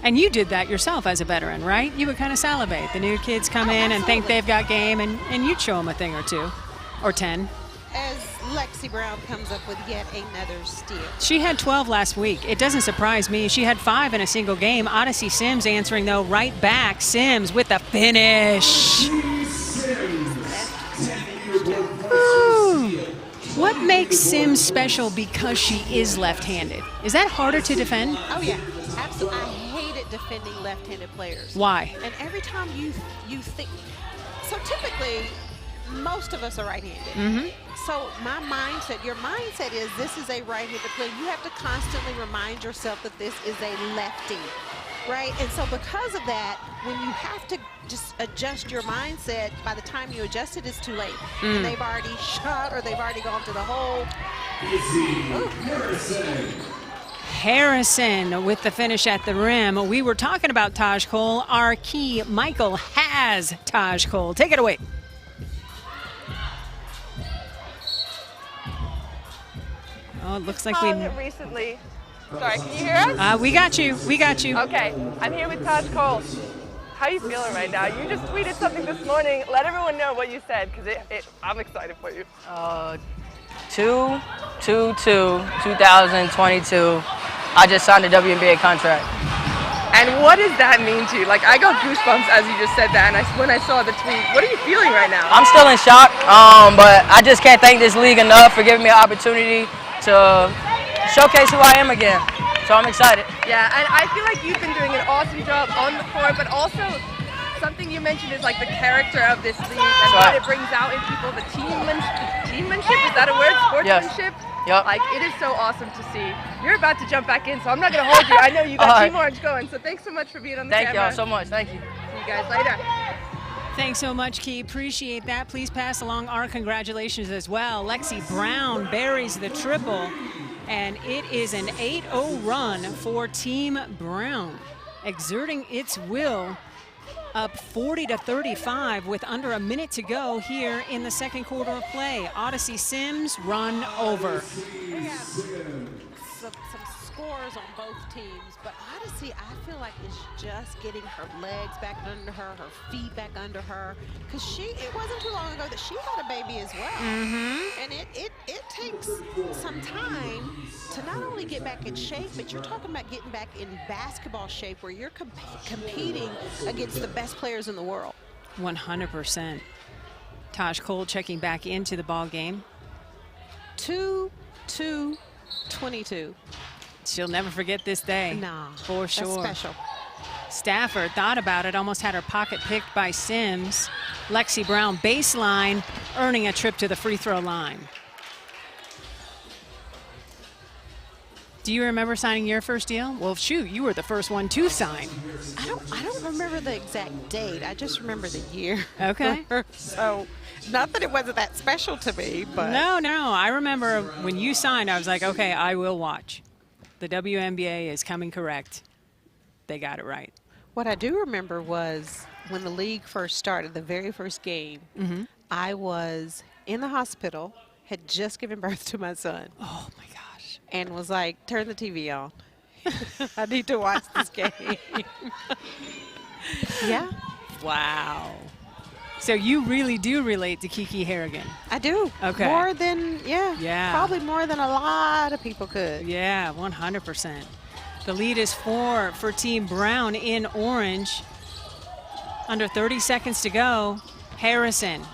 And you did that yourself as a veteran, right? You would kind of salivate. The new kids come in and think they've got game, and you'd show them a thing or two, or 10. As Lexi Brown comes up with yet another steal. She had 12 last week. It doesn't surprise me. She had 5 in a single game. Odyssey Sims answering, though, right back. Sims with the finish. Ooh. What makes Sims special because she is left-handed? Is that harder to defend? Oh, yeah. Absolutely. I hated defending left-handed players. Why? And every time you think, so typically most of us are right-handed. So my mindset, your mindset is this is a right-handed player. You have to constantly remind yourself that this is a lefty, right? And so because of that, when you have to just adjust your mindset, by the time you adjust it, it's too late. And they've already shot or they've already gone to the hole. Harrison with the finish at the rim. We were talking about Taj Cole. Our key, Michael, has Taj Cole. Take it away. Oh, it looks like we recently. Sorry, can you hear us? we got you. We got you. Okay, I'm here with Taj Cole. How are you feeling right now? You just tweeted something this morning. Let everyone know what you said, because I'm excited for you. 2/2/2022. I just signed a WNBA contract. And what does that mean to you? Like, I got goosebumps as you just said that, and when I saw the tweet. What are you feeling right now? I'm still in shock, but I just can't thank this league enough for giving me an opportunity to showcase who I am again. So I'm excited. Yeah, and I feel like you've been doing an awesome job on the court, but also something you mentioned is like the character of this league and what it brings out in people, the teammanship, is that a word? Sportsmanship? Yes. Yep. Like, it is so awesome to see. You're about to jump back in, so I'm not going to hold you. I know you got Team Orange going, so thanks so much for being on the camera. Thank y'all so much. Thank you. See you guys later. Thanks so much, Key. Appreciate that. Please pass along our congratulations as well. Lexi Brown buries the triple, and it is an 8-0 run for Team Brown, exerting its will, up 40-35 with under a minute to go here in the second quarter of play. Odyssey Sims run over. We have some scores on both teams, but Odyssey, I feel like is just getting her legs back under her feet back under her, because it wasn't too long ago that she had a baby as well. And it takes some time to not only get back in shape, but you're talking about getting back in basketball shape where you're competing against the best players in the world. 100%. Taj Cole checking back into the ball game. 2-2-22. She'll never forget this day. Nah, for sure. That's special. Stafford thought about it, almost had her pocket picked by Sims. Lexi Brown baseline, earning a trip to the free throw line. Do you remember signing your first deal? Well, shoot, you were the first one to sign. I don't remember the exact date. I just remember the year. Okay. So, not that it wasn't that special to me, but No. I remember when you signed, I was like, okay, I will watch. The WNBA is coming correct. They got it right. What I do remember was when the league first started, the very first game, I was in the hospital, had just given birth to my son. Oh, my gosh. And was like, turn the TV on. I need to watch this game. Yeah. Wow. So you really do relate to Kiki Harrigan. I do. Okay. More than, Yeah. probably more than a lot of people could. Yeah, 100%. The lead is 4 for Team Brown in orange. Under 30 seconds to go. Harrison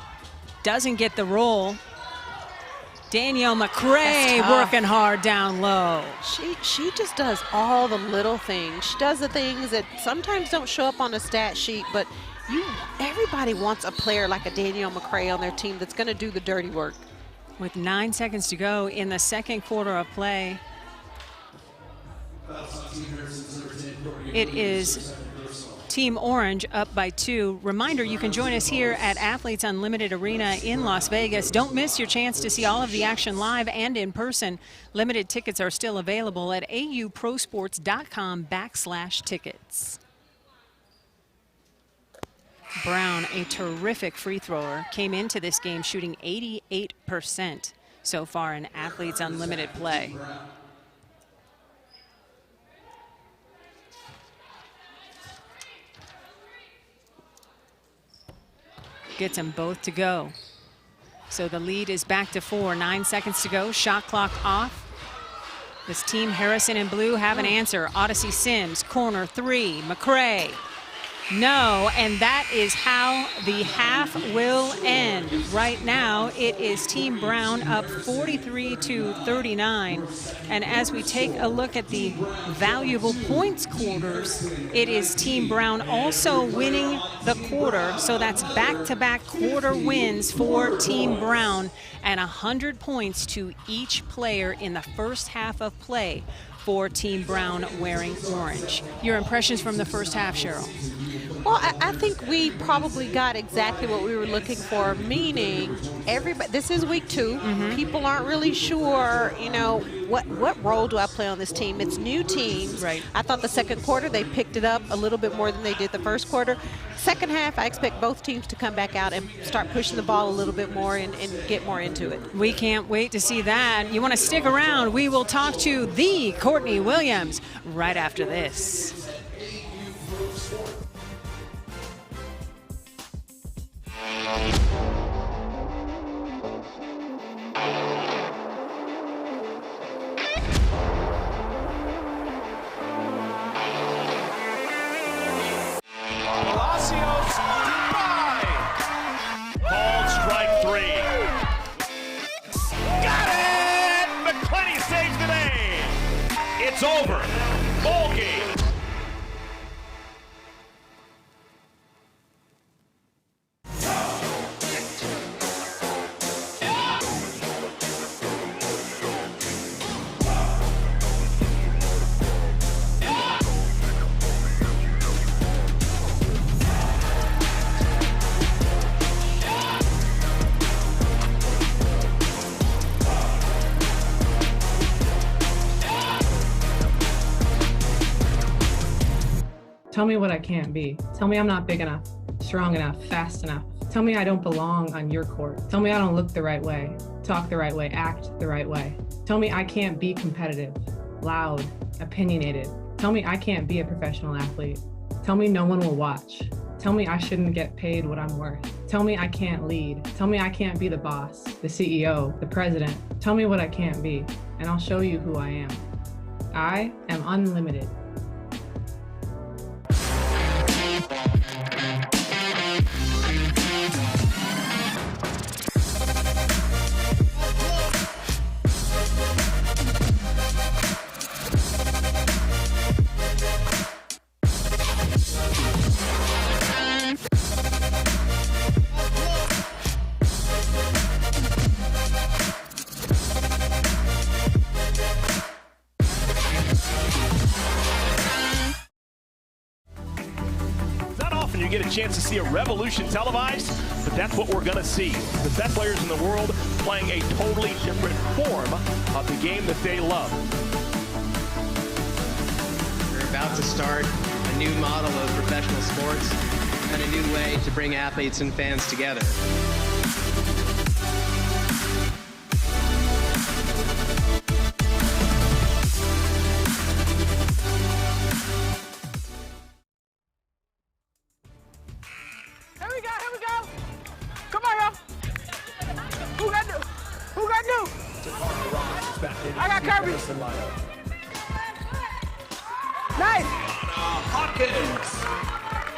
doesn't get the roll. Danielle McCray working hard down low. She just does all the little things. She does the things that sometimes don't show up on a stat sheet, but everybody wants a player like a Danielle McCray on their team that's going to do the dirty work. With 9 seconds to go in the second quarter of play, it is Team Orange up by 2. Reminder, you can join us here at Athletes Unlimited Arena in Las Vegas. Don't miss your chance to see all of the action live and in person. Limited tickets are still available at auprosports.com/tickets. Brown, a terrific free thrower, came into this game shooting 88% so far in Athletes Unlimited play. Gets them both to go. So the lead is back to 4. 9 seconds to go. Shot clock off. This team Harrison in blue have an answer. Odyssey Sims, corner 3. McCray. No, and that is how the half will end. Right now, it is Team Brown up 43-39. And as we take a look at the valuable points quarters, it is Team Brown also winning the quarter. So that's back-to-back quarter wins for Team Brown and 100 points to each player in the first half of play for Team Brown wearing orange. Your impressions from the first half, Cheryl? Well, I think we probably got exactly what we were looking for, meaning everybody, this is week 2. People aren't really sure, you know, what role do I play on this team? It's new teams. Right. I thought the second quarter they picked it up a little bit more than they did the first quarter. Second half, I expect both teams to come back out and start pushing the ball a little bit more and get more into it. We can't wait to see that. You want to stick around. We will talk to the Courtney Williams right after this. It's over. Ball game. Tell me what I can't be. Tell me I'm not big enough, strong enough, fast enough. Tell me I don't belong on your court. Tell me I don't look the right way, talk the right way, act the right way. Tell me I can't be competitive, loud, opinionated. Tell me I can't be a professional athlete. Tell me no one will watch. Tell me I shouldn't get paid what I'm worth. Tell me I can't lead. Tell me I can't be the boss, the CEO, the president. Tell me what I can't be, and I'll show you who I am. I am unlimited. You get a chance to see a revolution televised, but that's what we're going to see. The best players in the world playing a totally different form of the game that they love. We're about to start a new model of professional sports and a new way to bring athletes and fans together. I got Kirby. Nice. Hawkins.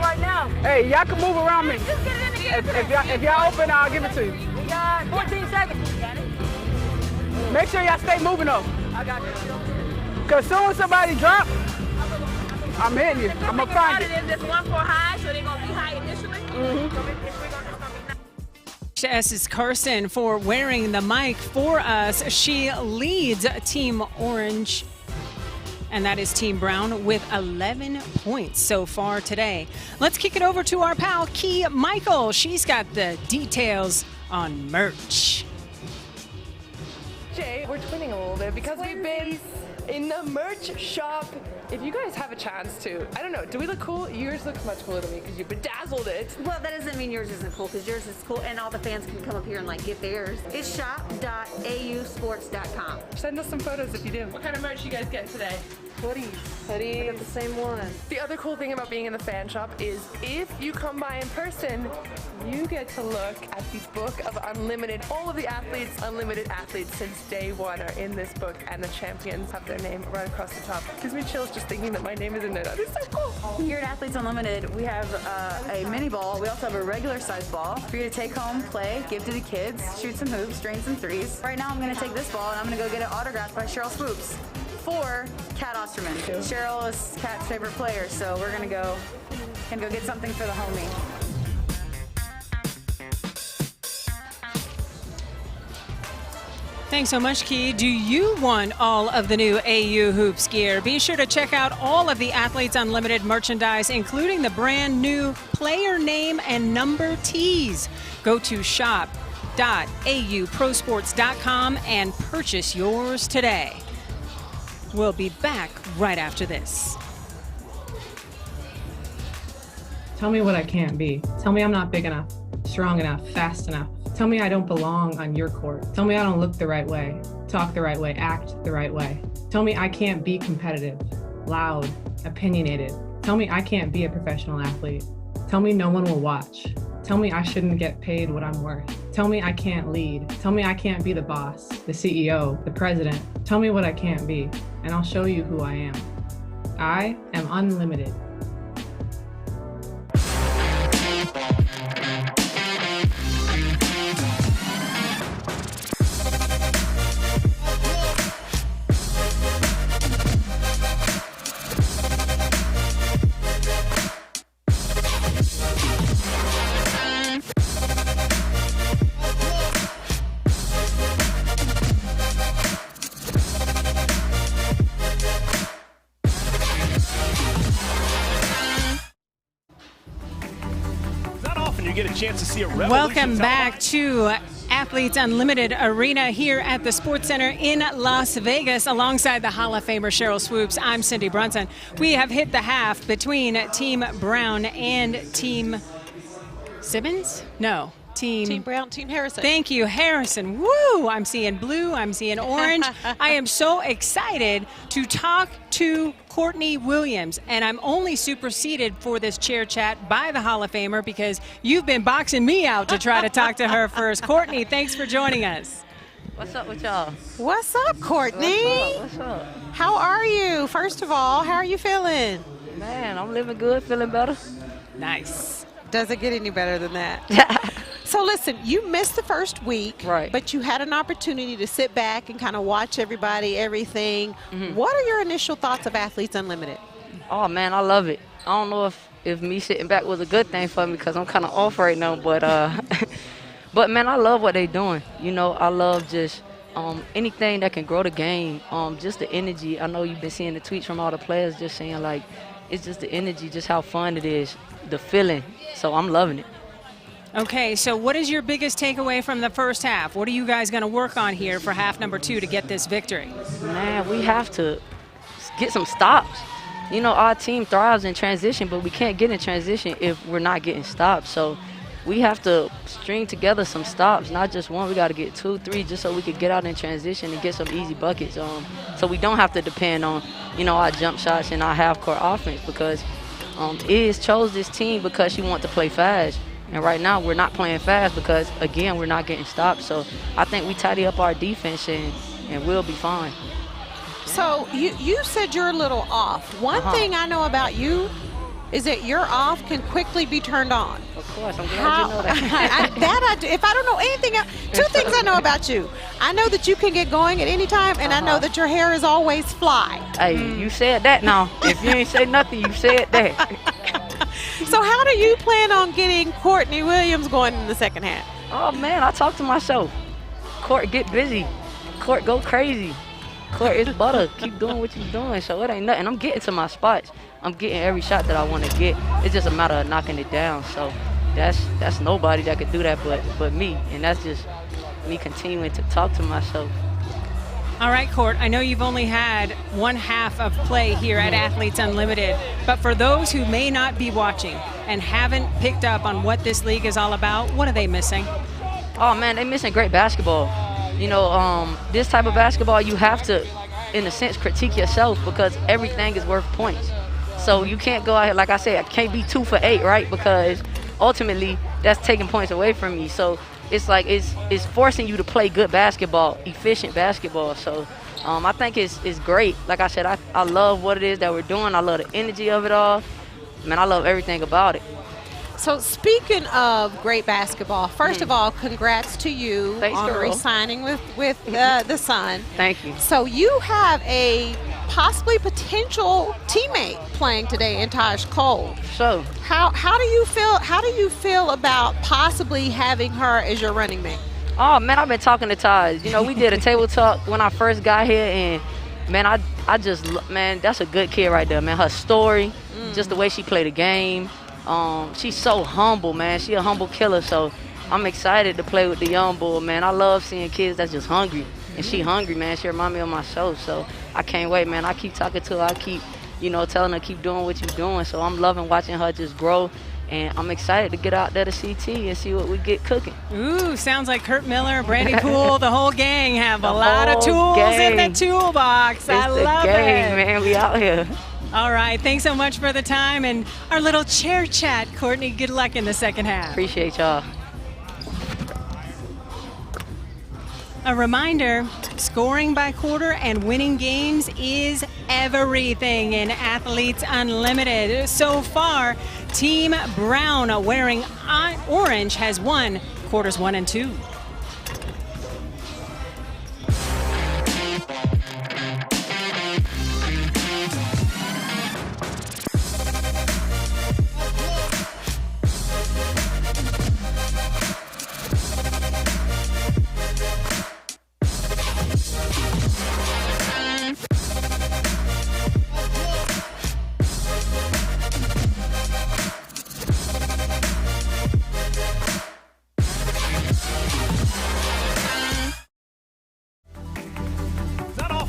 Right now. Hey, y'all can move around me. If y'all open, I'll give it to you. You got 14 seconds. You got it? Make sure y'all stay moving though. I got you. Cause soon as somebody drop, I'm hitting you. I'm gonna find it. This 1-4 high, so they're gonna be high initially. S is Carson for wearing the mic for us. She leads Team Orange, and that is Team Brown with 11 points so far today. Let's kick it over to our pal, Key Michael. She's got the details on merch. Jay, we're twinning a little bit because we've been in the merch shop. If you guys have a chance to, I don't know, do we look cool? Yours looks much cooler to me because you bedazzled it. Well, that doesn't mean yours isn't cool, because yours is cool, and all the fans can come up here and like get theirs. It's shop.ausports.com. Send us some photos if you do. What kind of merch you guys getting today? Hoodies. I got the same one. The other cool thing about being in the fan shop is if you come by in person, you get to look at the book of Unlimited. All of the athletes, Unlimited athletes since day one are in this book, and the champions have their name right across the top. Gives me chills just thinking that my name is in there. That is so cool. Here at Athletes Unlimited, we have a mini ball. We also have a regular size ball for you to take home, play, give to the kids, shoot some hoops, drain some threes. Right now I'm going to take this ball and I'm going to go get it autographed by Cheryl Swoops for Kat Osterman. Cheryl is Kat's favorite player, so we're going to go get something for the homie. Thanks so much, Key. Do you want all of the new AU Hoops gear? Be sure to check out all of the Athletes Unlimited merchandise, including the brand new player name and number tees. Go to shop.auprosports.com and purchase yours today. We'll be back right after this. Tell me what I can't be. Tell me I'm not big enough, strong enough, fast enough. Tell me I don't belong on your court. Tell me I don't look the right way, talk the right way, act the right way. Tell me I can't be competitive, loud, opinionated. Tell me I can't be a professional athlete. Tell me no one will watch. Tell me I shouldn't get paid what I'm worth. Tell me I can't lead. Tell me I can't be the boss, the CEO, the president. Tell me what I can't be, and I'll show you who I am. I am unlimited. Get a chance to see a revolution. Welcome back to Athletes Unlimited Arena here at the Sports Center in Las Vegas alongside the Hall of Famer Cheryl Swoops. I'm Cindy Brunson. We have hit the half between Team Brown and Team Simmons? No. Team Brown, Team Harrison. Thank you, Harrison. Woo! I'm seeing blue, I'm seeing orange. I am so excited to talk to Courtney Williams, and I'm only superseded for this chair chat by the Hall of Famer because you've been boxing me out to try to talk to her first. Courtney, thanks for joining us. What's up with y'all? What's up, Courtney? What's up? How are you? First of all, how are you feeling? Man, I'm living good, feeling better. Nice. Doesn't get any better than that. So listen, you missed the first week, right? But you had an opportunity to sit back and kind of watch everybody, everything. What are your initial thoughts of Athletes Unlimited? Oh man, I love it. I don't know if me sitting back was a good thing for me because I'm kind of off right now, but but man, I love what they're doing. You know, I love just anything that can grow the game. Just the energy. I know you've been seeing the tweets from all the players just saying like, it's just the energy, just how fun it is, the feeling. So I'm loving it. Okay, so what is your biggest takeaway from the first half? What are you guys going to work on here for half number 2 to get this victory? Man, we have to get some stops. You know, our team thrives in transition, but we can't get in transition if we're not getting stops. So we have to string together some stops, not just one. We got to get 2, 3 just so we could get out in transition and get some easy buckets. So we don't have to depend on, you know, our jump shots and our half-court offense because Iz chose this team because she wanted to play fast. And right now, we're not playing fast because, again, we're not getting stopped. So I think we tidy up our defense and we'll be fine. So you said you're a little off. One thing I know about you is that your off can quickly be turned on. Of course, I'm glad you know that. If I don't know anything else, two things I know about you. I know that you can get going at any time, and I know that your hair is always fly. Hey, you said that now. If you ain't say nothing, you said that. So how do you plan on getting Courtney Williams going in the second half? Oh, man, I talk to myself. Court, get busy. Court, go crazy. Court, it's butter. Keep doing what you're doing. So it ain't nothing. I'm getting to my spots. I'm getting every shot that I want to get. It's just a matter of knocking it down. So that's nobody that could do that but me. And that's just me continuing to talk to myself. All right, Court, I know you've only had one half of play here at Athletes Unlimited, but for those who may not be watching and haven't picked up on what this league is all about, what are they missing? Oh, man, they're missing great basketball. You know, this type of basketball, you have to, in a sense, critique yourself because everything is worth points. So you can't go out here, like I said, I can't be 2 for 8, right? Because ultimately, that's taking points away from you. So it's like it's forcing you to play good basketball, efficient basketball. So I think it's great. Like I said, I love what it is that we're doing. I love the energy of it all. Man, I love everything about it. So speaking of great basketball, first of all, congrats to you on re-signing with the Sun. Thank you. So you have a possibly potential teammate playing today in Taj Cole. So how do you feel? How do you feel about possibly having her as your running mate? Oh man, I've been talking to Taj. You know, we did a table talk when I first got here, and man, I just man, that's a good kid right there, man. Her story, just the way she played the game. She's so humble, man. She a humble killer, so I'm excited to play with the young bull, man. I love seeing kids that's just hungry, and she hungry, man. She remind me of myself, so I can't wait, man. I keep talking to her. I keep, you know, telling her keep doing what you're doing, so I'm loving watching her just grow, and I'm excited to get out there to CT and see what we get cooking. Ooh, sounds like Kurt Miller, Brandy Poole, the whole gang have a lot of tools in the toolbox. I love it. Man. We out here. All right, thanks so much for the time and our little chair chat. Courtney, good luck in the second half. Appreciate y'all. A reminder, scoring by quarter and winning games is everything in Athletes Unlimited. So far, Team Brown wearing orange has won quarters 1 and 2.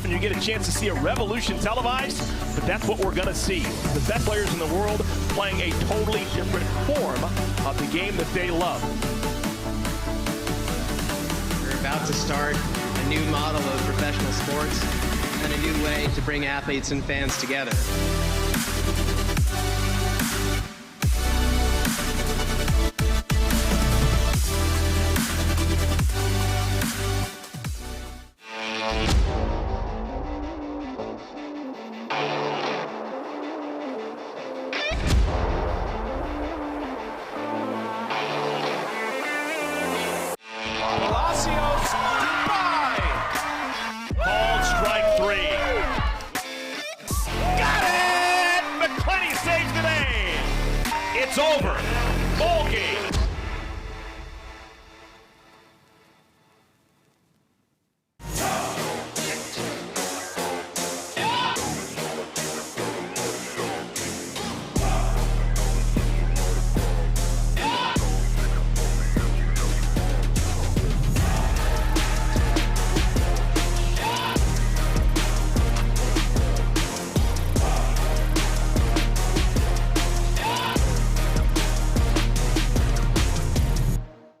You get a chance to see a revolution televised, but that's what we're going to see. The best players in the world playing a totally different form of the game that they love. We're about to start a new model of professional sports and a new way to bring athletes and fans together. It's over. Ball game.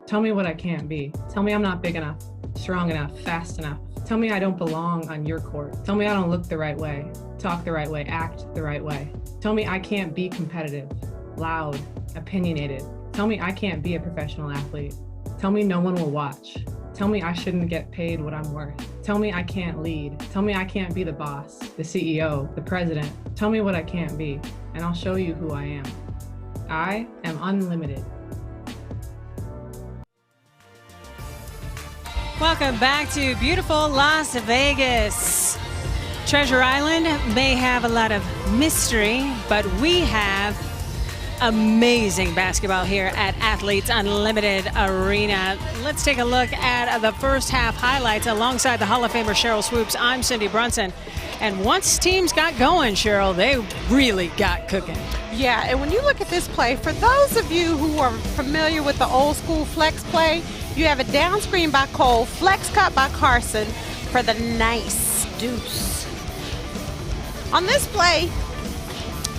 Tell me what I can't be. Tell me I'm not big enough, strong enough, fast enough. Tell me I don't belong on your court. Tell me I don't look the right way, talk the right way, act the right way. Tell me I can't be competitive, loud, opinionated. Tell me I can't be a professional athlete. Tell me no one will watch. Tell me I shouldn't get paid what I'm worth. Tell me I can't lead. Tell me I can't be the boss, the CEO, the president, Tell me what I can't be, and I'll show you who I am. I am unlimited. Welcome back to beautiful Las Vegas. Treasure Island may have a lot of mystery, but we have amazing basketball here at Athletes Unlimited Arena. Let's take a look at the first half highlights alongside the Hall of Famer Cheryl Swoops. I'm Cindy Brunson. And once teams got going, Cheryl, they really got cooking. Yeah, and when you look at this play, for those of you who are familiar with the old school flex play, you have a down screen by Cole, flex cut by Carson for the nice deuce. On this play,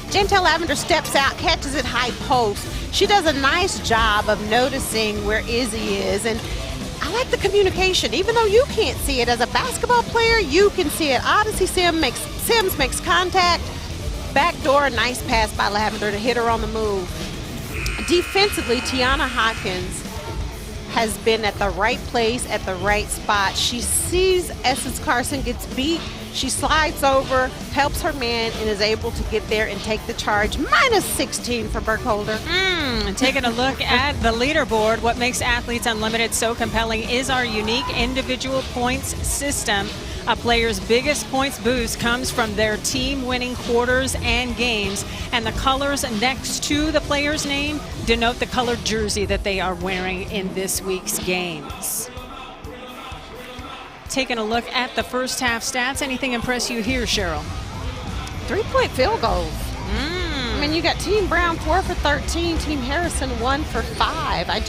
Chantel Lavender steps out, catches it high post. She does a nice job of noticing where Izzy is, and I like the communication. Even though you can't see it as a basketball player, you can see it. Odyssey Sims makes contact. Backdoor, nice pass by Lavender to hit her on the move. Defensively, Tiana Hawkins has been at the right place at the right spot. She sees Essence Carson gets beat. She slides over, helps her man, and is able to get there and take the charge. Minus 16 for Burkholder. Taking a look at the leaderboard, what makes Athletes Unlimited so compelling is our unique individual points system. A player's biggest points boost comes from their team-winning quarters and games, and the colors next to the player's name denote the colored jersey that they are wearing in this week's games. Taking a look at the first half stats, anything impress you here, Cheryl? 3-point field goals. I mean, you got Team Brown 4 for 13, Team Harrison 1 for 5. I'm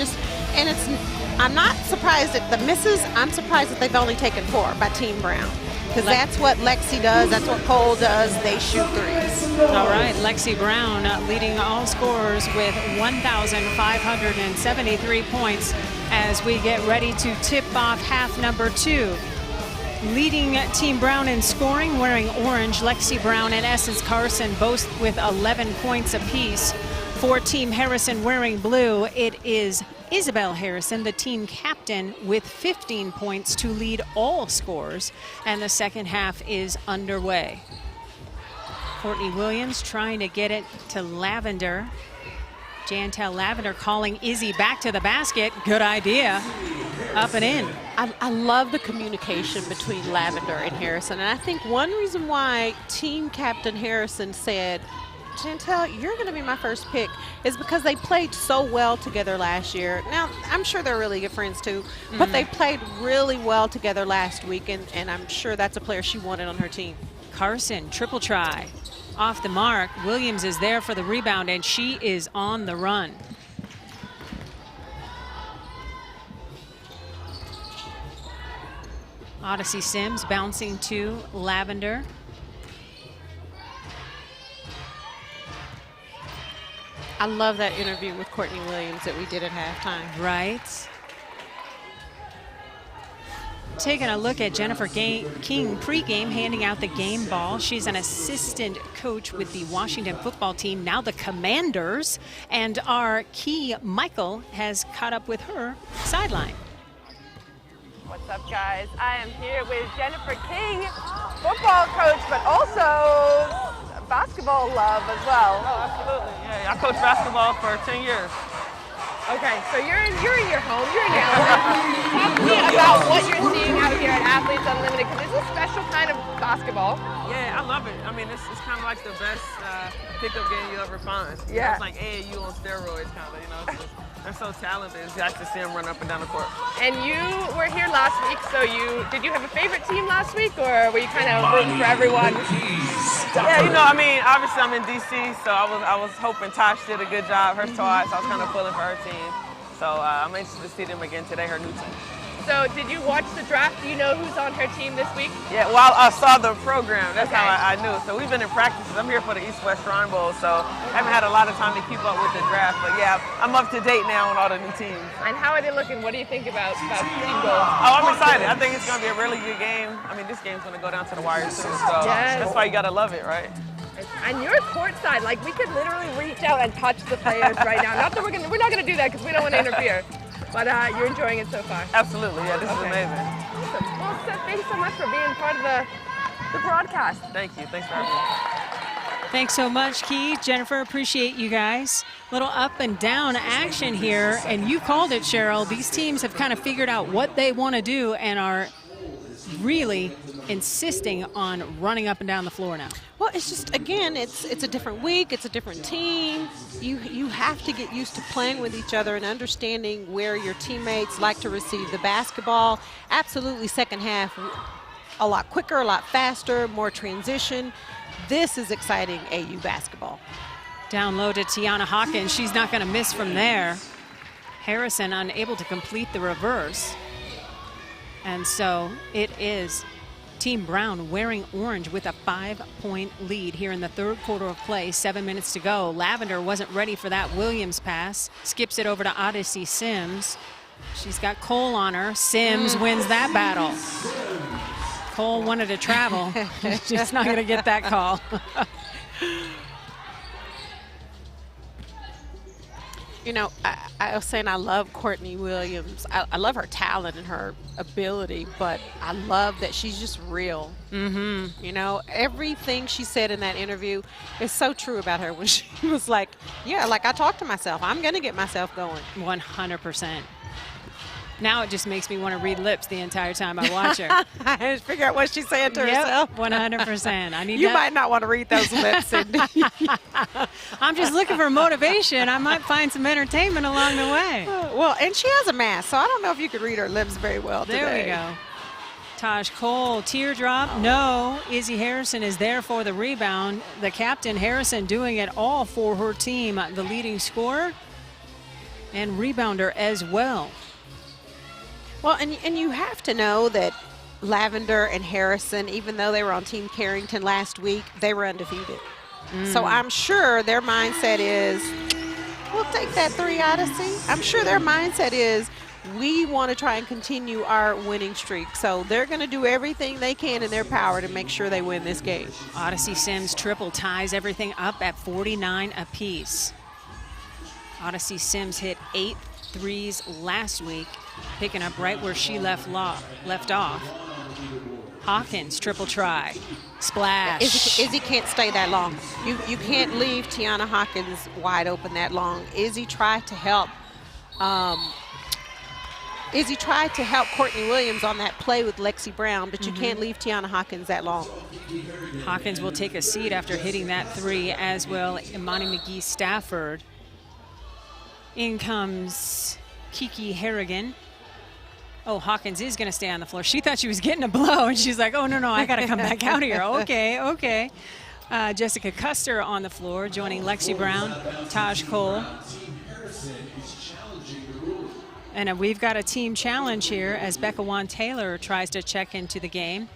not surprised at the misses. I'm surprised that they've only taken 4 by Team Brown, because that's what Lexi does. That's what Cole does. They shoot threes. All right, Lexi Brown leading all scorers with 1,573 points as we get ready to tip off half number 2. Leading Team Brown in scoring, wearing orange, Lexi Brown and Essence Carson, both with 11 points apiece. For Team Harrison wearing blue, it is Isabel Harrison, the team captain, with 15 points to lead all scores, and the second half is underway. Courtney Williams trying to get it to Lavender. Chantel Lavender calling Izzy back to the basket. Good idea. Up and in. I love the communication between Lavender and Harrison, and I think one reason why team captain Harrison said, Chantel, you're going to be my first pick, is because they played so well together last year. Now, I'm sure they're really good friends too, but they played really well together last week, and I'm sure that's a player she wanted on her team. Carson, triple try. Off the mark. Williams is there for the rebound, and she is on the run. Odyssey Sims bouncing to Lavender. I love that interview with Courtney Williams that we did at halftime. Right. Taking a look at Jennifer King pregame, handing out the game ball. She's an assistant coach with the Washington football team, now the Commanders. And our key, Michael, has caught up with her sideline. What's up, guys? I am here with Jennifer King, football coach, but also basketball love as well. Oh, absolutely. Yeah, I coached basketball for 10 years. Okay, so you're in your home, you're in your element. Talk to me about what you're seeing out here at Athletes Unlimited, because it's a special kind of basketball. Yeah, I love it. I mean, it's kind of like the best pickup game you'll ever find. Yeah. It's like AAU on steroids, kind of, you know. They're so talented. It's nice to see them run up and down the court. And you were here last week, so did you have a favorite team last week, or were you kind of rooting for everyone? Yeah, you know, I mean, obviously I'm in DC, so I was hoping Tosh did a good job, her squad, so I was kind of pulling for her team. So I'm interested to see them again today, her new team. So did you watch the draft? Do you know who's on her team this week? Yeah, well, I saw the program. That's how I knew. So we've been in practices. I'm here for the East-West Shrine Bowl, so I haven't had a lot of time to keep up with the draft. But yeah, I'm up to date now on all the new teams. And how are they looking? What do you think about team goals? Oh, I'm excited. I think it's going to be a really good game. I mean, this game's going to go down to the wire too, so that's why you got to love it, right? And you're courtside. Like, we could literally reach out and touch the players right now. Not that we're not going to do that because we don't want to interfere. But you're enjoying it so far. Absolutely, yeah, this is amazing. Awesome. Well, Seth, thanks so much for being part of the broadcast. Thank you. Thanks for having me. Thanks so much, Keith. Jennifer, appreciate you guys. Little up and down action here, and you called it, Cheryl. These teams have kind of figured out what they want to do and are really insisting on running up and down the floor now. Well, it's just, again, it's a different week. It's a different team. You have to get used to playing with each other and understanding where your teammates like to receive the basketball. Absolutely, second half, a lot quicker, a lot faster, more transition. This is exciting AU basketball. Down low to Tiana Hawkins. She's not going to miss from there. Harrison unable to complete the reverse. And so it is Team Brown wearing orange with a 5-point lead here in the third quarter of play. 7 minutes to go. Lavender wasn't ready for that Williams pass. Skips it over to Odyssey Sims. She's got Cole on her. Sims wins that battle. Cole wanted to travel. Just not going to get that call. You know, I was saying I love Courtney Williams. I love her talent and her ability, but I love that she's just real. Mm-hmm. You know, everything she said in that interview is so true about her when she was like, yeah, like I talked to myself. I'm going to get myself going. 100%. Now it just makes me want to read lips the entire time I watch her. I figure out what she's saying to herself. 100%. I need you that. might not want to read those lips, Cindy. I'm just looking for motivation. I might find some entertainment along the way. Well, and she has a mask, so I don't know if you could read her lips very well today. There we go. Taj Cole, teardrop. No, Izzy Harrison is there for the rebound. The captain, Harrison, doing it all for her team. The leading scorer and rebounder as well. Well, and you have to know that Lavender and Harrison, even though they were on Team Carrington last week, they were undefeated. So I'm sure their mindset is, we'll take that 3, Odyssey. I'm sure their mindset is, we want to try and continue our winning streak. So they're going to do everything they can in their power to make sure they win this game. Odyssey Sims triple ties everything up at 49 apiece. Odyssey Sims hit 8 threes last week, picking up right where she left off. Hawkins, triple try. Splash. Izzy can't stay that long. You can't leave Tiana Hawkins wide open that long. Izzy tried to help Courtney Williams on that play with Lexi Brown, but you can't leave Tiana Hawkins that long. Hawkins will take a seat after hitting that 3, as will Imani McGee Stafford. In comes Kiki Harrigan. Oh, Hawkins is going to stay on the floor. She thought she was getting a blow, and she's like, oh, no, I got to come back out here. Okay. Jessica Custer on the floor, joining Lexi Brown, Taj Cole. And we've got a team challenge here as Becca Juan Taylor tries to check into the game.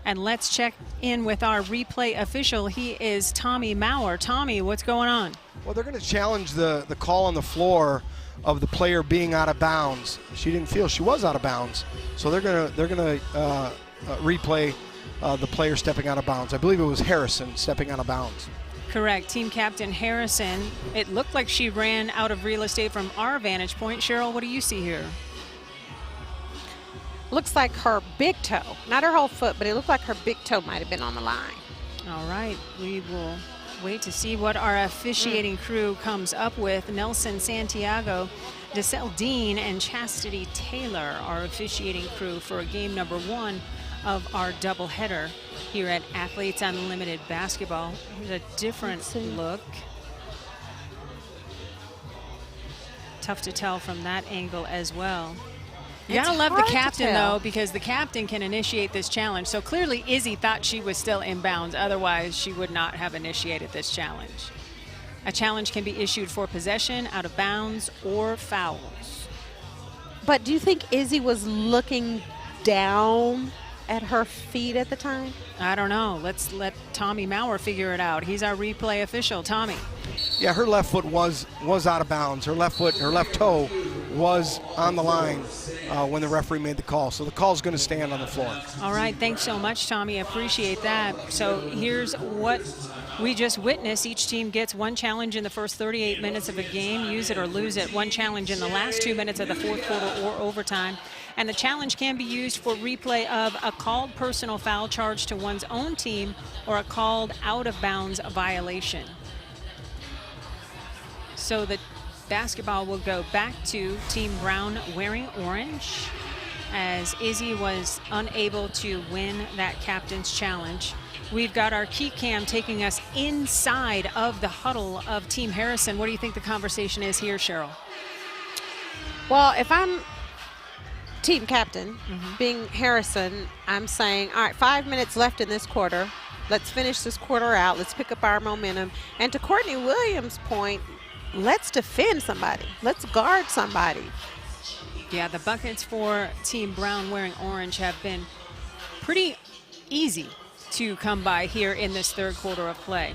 And let's check in with our replay official. He is Tommy Maurer. Tommy, what's going on? Well, they're going to challenge the call on the floor of the player being out of bounds. She didn't feel she was out of bounds, so they're going to replay the player stepping out of bounds. I believe it was Harrison stepping out of bounds. Correct. Team captain Harrison. It looked like she ran out of real estate from our vantage point. Cheryl, what do you see here? Looks like her big toe, not her whole foot, but it looked like her big toe might have been on the line. All right, we will wait to see what our officiating crew comes up with. Nelson Santiago, DeSelle Dean, and Chastity Taylor are officiating crew for game number 1 of our doubleheader here at Athletes Unlimited Basketball. Here's a different look. Tough to tell from that angle as well. You gotta love the captain, though, because the captain can initiate this challenge. So clearly Izzy thought she was still in bounds. Otherwise, she would not have initiated this challenge. A challenge can be issued for possession, out of bounds, or fouls. But do you think Izzy was looking down at her feet at the time? I don't know. Let's let Tommy Maurer figure it out. He's our replay official. Tommy. Yeah, her left foot was out of bounds. Her left toe was on the line when the referee made the call. So the call's going to stand on the floor. All right, thanks so much, Tommy. Appreciate that. So here's what we just witnessed. Each team gets 1 challenge in the first 38 minutes of a game. Use it or lose it. 1 challenge in the last 2 minutes of the fourth quarter or overtime. And the challenge can be used for replay of a called personal foul charge to one's own team or a called out-of-bounds violation. So the basketball will go back to Team Brown wearing orange, as Izzy was unable to win that captain's challenge. We've got our key cam taking us inside of the huddle of Team Harrison. What do you think the conversation is here, Cheryl? Well, if I'm team captain, being Harrison, I'm saying, all right, 5 minutes left in this quarter. Let's finish this quarter out. Let's pick up our momentum. And to Courtney Williams' point, let's defend somebody. Let's guard somebody. Yeah, the buckets for Team Brown wearing orange have been pretty easy to come by here in this third quarter of play.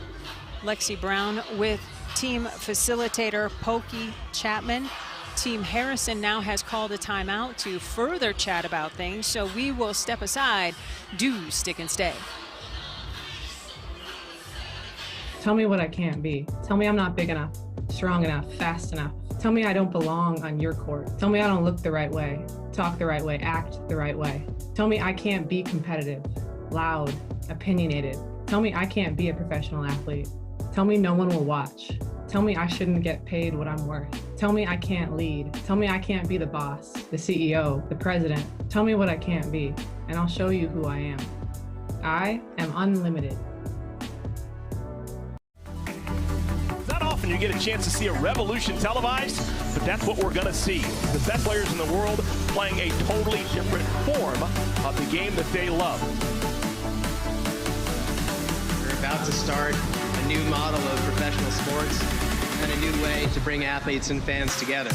Lexi Brown with team facilitator Pokey Chapman. Team Harrison now has called a timeout to further chat about things, so we will step aside. Do stick and stay. Tell me what I can't be. Tell me I'm not big enough, strong enough, fast enough. Tell me I don't belong on your court. Tell me I don't look the right way, talk the right way, act the right way. Tell me I can't be competitive, loud, opinionated. Tell me I can't be a professional athlete. Tell me no one will watch. Tell me I shouldn't get paid what I'm worth. Tell me I can't lead. Tell me I can't be the boss, the CEO, the president. Tell me what I can't be, and I'll show you who I am. I am unlimited. Not often you get a chance to see a revolution televised, but that's what we're going to see. The best players in the world playing a totally different form of the game that they love. We're about to start a new model of professional sports and a new way to bring athletes and fans together.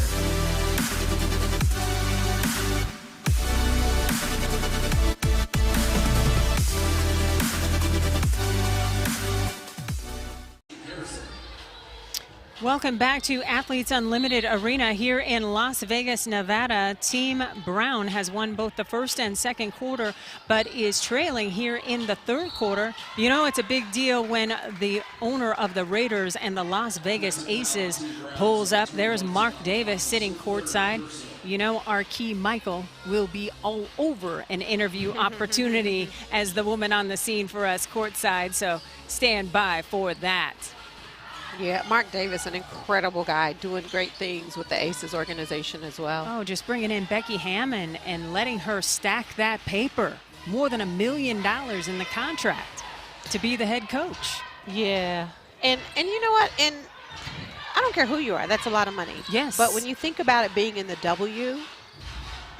Welcome back to Athletes Unlimited Arena here in Las Vegas, Nevada. Team Brown has won both the first and second quarter, but is trailing here in the third quarter. You know, it's a big deal when the owner of the Raiders and the Las Vegas Aces pulls up. There's Mark Davis sitting courtside. You know, our key Michael will be all over an interview opportunity as the woman on the scene for us courtside, so stand by for that. Yeah, Mark Davis, an incredible guy, doing great things with the Aces organization as well. Oh, just bringing in Becky Hammond and letting her stack that paper. More than $1 million in the contract to be the head coach. Yeah, and you know what? And I don't care who you are. That's a lot of money. Yes. But when you think about it being in the W,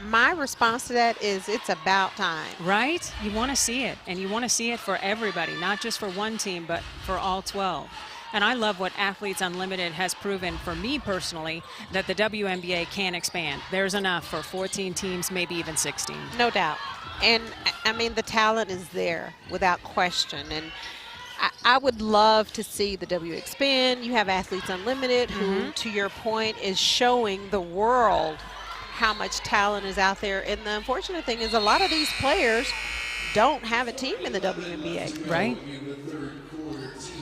my response to that is it's about time. Right? You want to see it, and you want to see it for everybody, not just for one team, but for all 12. And I love what Athletes Unlimited has proven for me personally, that the WNBA can expand. There's enough for 14 teams, maybe even 16. No doubt. And, I mean, the talent is there without question. And I would love to see the W expand. You have Athletes Unlimited, who, to your point, is showing the world how much talent is out there. And the unfortunate thing is a lot of these players don't have a team in the WNBA. Right?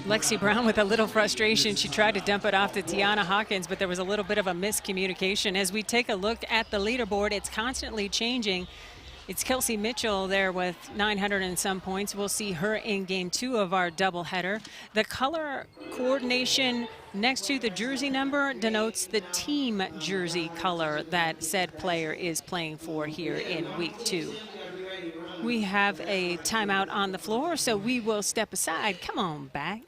Lexi Brown with a little frustration. She tried to dump it off to Tiana Hawkins, but there was a little bit of a miscommunication. As we take a look at the leaderboard, it's constantly changing. It's Kelsey Mitchell there with 900 and some points. We'll see her in game 2 of our doubleheader. The color coordination next to the jersey number denotes the team jersey color that said player is playing for here in week 2. We have a timeout on the floor, so we will step aside. Come on back.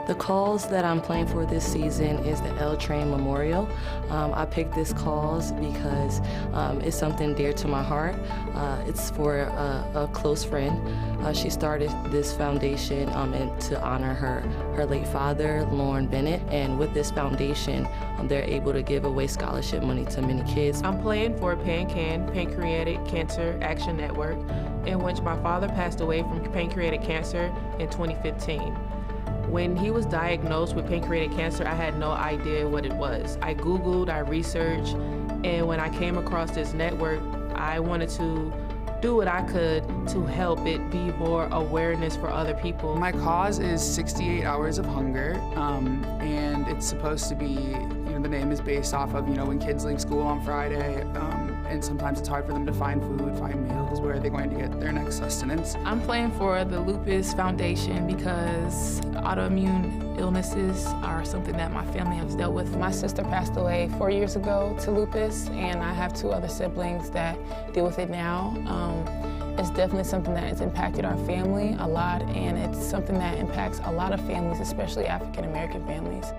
The cause that I'm playing for this season is the L Train Memorial. I picked this cause because it's something dear to my heart. It's for a close friend. She started this foundation to honor her late father, Lauren Bennett, and with this foundation, they're able to give away scholarship money to many kids. I'm playing for PanCAN, Pancreatic Cancer Action Network, in which my father passed away from pancreatic cancer in 2015. When he was diagnosed with pancreatic cancer, I had no idea what it was. I Googled, I researched, and when I came across this network, I wanted to do what I could to help it be more awareness for other people. My cause is 68 Hours of Hunger, and it's supposed to be, the name is based off of, when kids leave school on Friday, and sometimes it's hard for them to find food, find meals, where are they going to get their next sustenance? I'm playing for the Lupus Foundation because autoimmune illnesses are something that my family has dealt with. My sister passed away 4 years ago to lupus, and I have 2 other siblings that deal with it now. It's definitely something that has impacted our family a lot, and it's something that impacts a lot of families, especially African American families.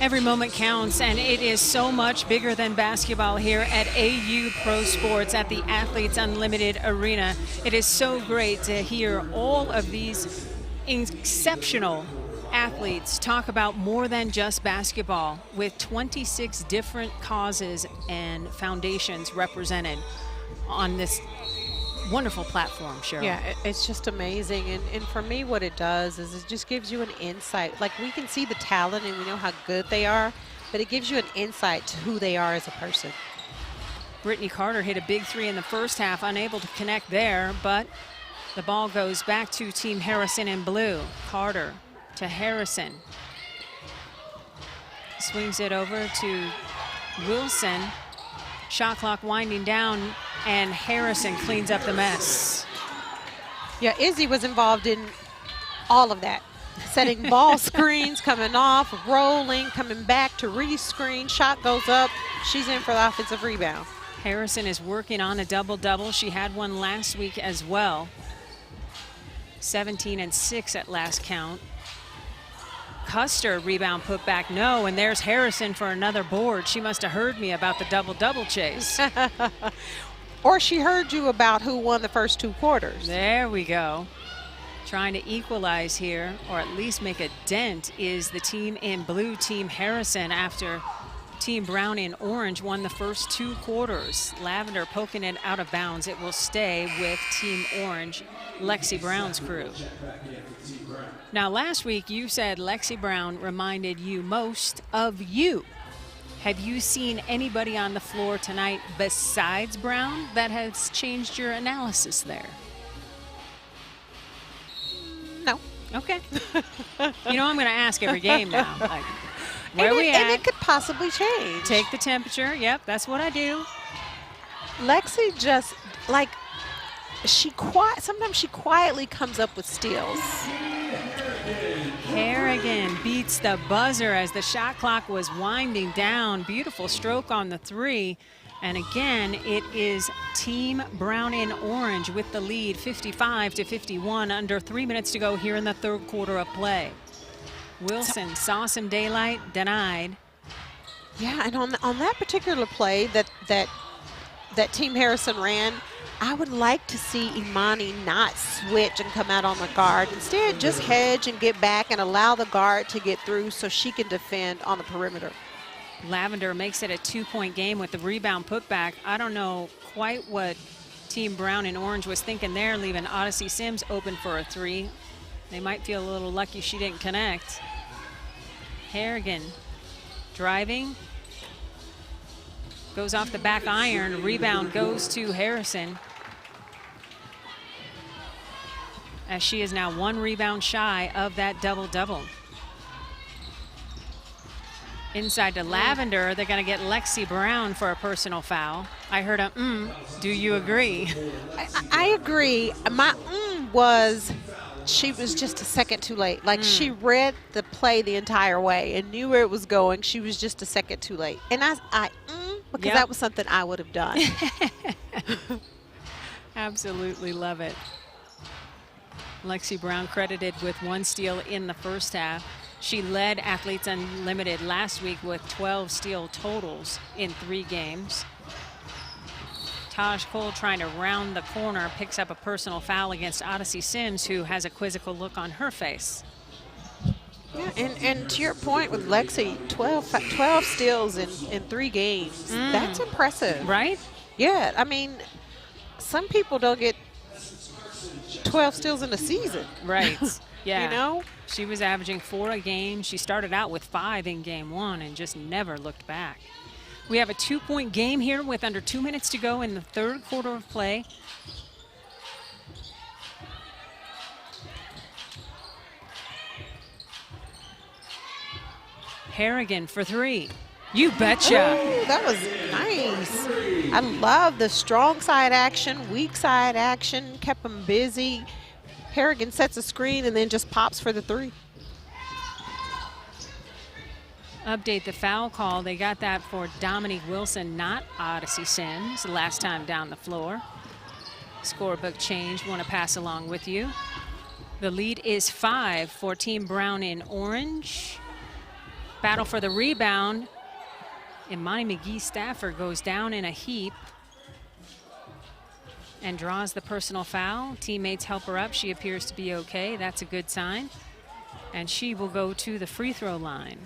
Every moment counts, and it is so much bigger than basketball here at AU Pro Sports at the Athletes Unlimited Arena. It is so great to hear all of these exceptional athletes talk about more than just basketball, with 26 different causes and foundations represented on this wonderful platform, Cheryl. Yeah, it's just amazing. And for me, what it does is it just gives you an insight. Like, we can see the talent and we know how good they are, but it gives you an insight to who they are as a person. Brittany Carter hit a big 3 in the first half, unable to connect there, but the ball goes back to Team Harrison in blue. Carter to Harrison. Swings it over to Wilson. Shot clock winding down, and Harrison cleans up the mess. Yeah, Izzy was involved in all of that. Setting ball screens, coming off, rolling, coming back to re-screen. Shot goes up. She's in for the offensive rebound. Harrison is working on a double-double. She had one last week as well. 17 and 6 at last count. Custer rebound put back, no, and there's Harrison for another board. She must have heard me about the double-double chase. Or she heard you about who won the first 2 quarters. There we go. Trying to equalize here, or at least make a dent, is the team in blue, Team Harrison, after Team Brown in orange won the first 2 quarters. Lavender poking it out of bounds. It will stay with Team Orange, Lexi Brown's crew. Now, last week you said Lexi Brown reminded you most of you. Have you seen anybody on the floor tonight besides Brown that has changed your analysis there? No. Okay. I'm going to ask every game now. Like, where we at? And it could possibly change. Take the temperature. Yep, that's what I do. Lexi just, like, sometimes she quietly comes up with steals. Harrigan beats the buzzer as the shot clock was winding down. Beautiful stroke on the 3. And again, it is Team Brown in orange with the lead, 55-51, under 3 minutes to go here in the 3rd quarter of play. Wilson saw some daylight, denied. Yeah, and on that particular play that Team Harrison ran, I would like to see Imani not switch and come out on the guard. Instead, just hedge and get back and allow the guard to get through so she can defend on the perimeter. Lavender makes it a 2-point game with the rebound putback. I don't know quite what Team Brown in orange was thinking there, leaving Odyssey Sims open for a 3. They might feel a little lucky she didn't connect. Harrigan driving. Goes off the back iron. Rebound goes to Harrison, as she is now 1 rebound shy of that double-double. Inside to Lavender, they're going to get Lexi Brown for a personal foul. I heard a do you agree? I agree. My was she was just a second too late. Like, she read the play the entire way and knew where it was going. She was just a second too late. And because that was something I would have done. Absolutely love it. Lexi Brown credited with 1 steal in the first half. She led Athletes Unlimited last week with 12 steal totals in 3 games. Taj Cole, trying to round the corner, picks up a personal foul against Odyssey Sims, who has a quizzical look on her face. Yeah, and to your point with Lexi, 12 steals in 3 games. That's impressive. Right? Yeah, I mean, some people don't get 12 steals in a season. Right. Yeah. You know? She was averaging 4 a game. She started out with 5 in game 1 and just never looked back. We have a 2-point game here with under 2 minutes to go in the third quarter of play. Harrigan for 3. You betcha. Ooh, that was nice. I love the strong side action, weak side action, kept them busy. Harrigan sets a screen and then just pops for the 3. Update the foul call. They got that for Dominique Wilson, not Odyssey Sims, last time down the floor. Scorebook change, want to pass along with you. The lead is 5 for Team Brown in orange. Battle for the rebound. Imani McGee-Stafford goes down in a heap and draws the personal foul. Teammates help her up. She appears to be okay. That's a good sign. And she will go to the free throw line.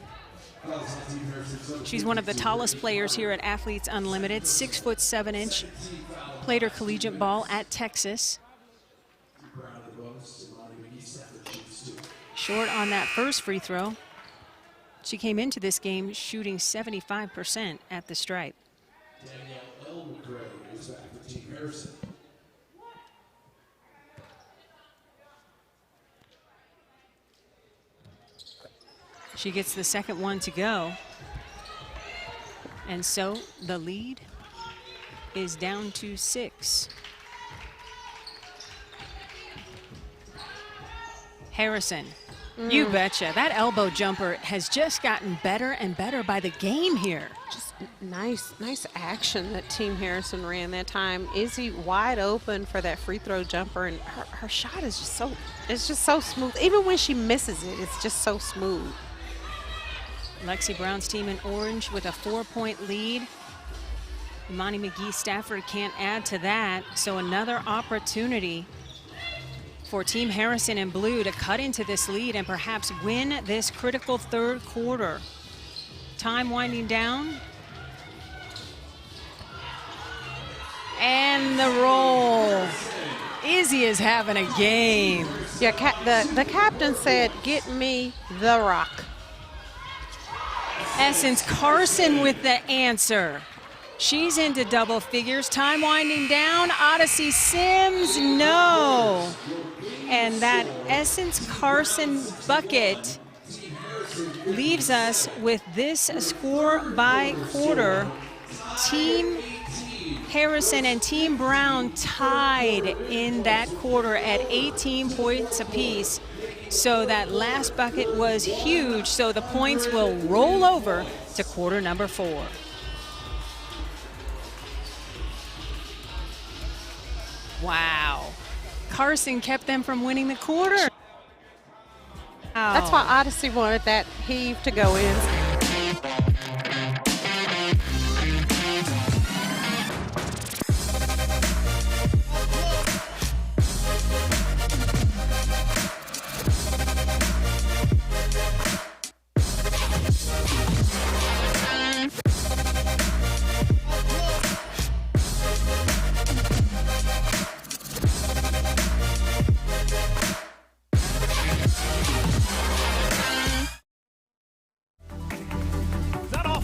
She's one of the tallest players here at Athletes Unlimited, 6'7". Played her collegiate ball at Texas. Short on that first free throw. She came into this game shooting 75% at the stripe. Danielle Elmgray is back for Team Harrison. She gets the second one to go. And so the lead is down to 6. Harrison. You betcha. That elbow jumper has just gotten better and better by the game here. Just nice action that Team Harrison ran that time. Izzy wide open for that free throw jumper, and her shot is just so smooth. Even when she misses it, it's just so smooth. Lexi Brown's team in orange with a 4-point lead. Imani McGee-Stafford can't add to that, so another opportunity for Team Harrison in blue to cut into this lead and perhaps win this critical third quarter. Time winding down. And the roll. Izzy is having a game. Yeah, the captain said, "Get me the rock." Essence Carson with the answer. She's into double figures. Time winding down. Odyssey Sims, no. And that Essence Carson bucket leaves us with this score by quarter. Team Harrison and Team Brown tied in that quarter at 18 points apiece. So that last bucket was huge. So the points will roll over to quarter number 4. Wow. Carson kept them from winning the quarter. Wow. That's why Odyssey wanted that heave to go in.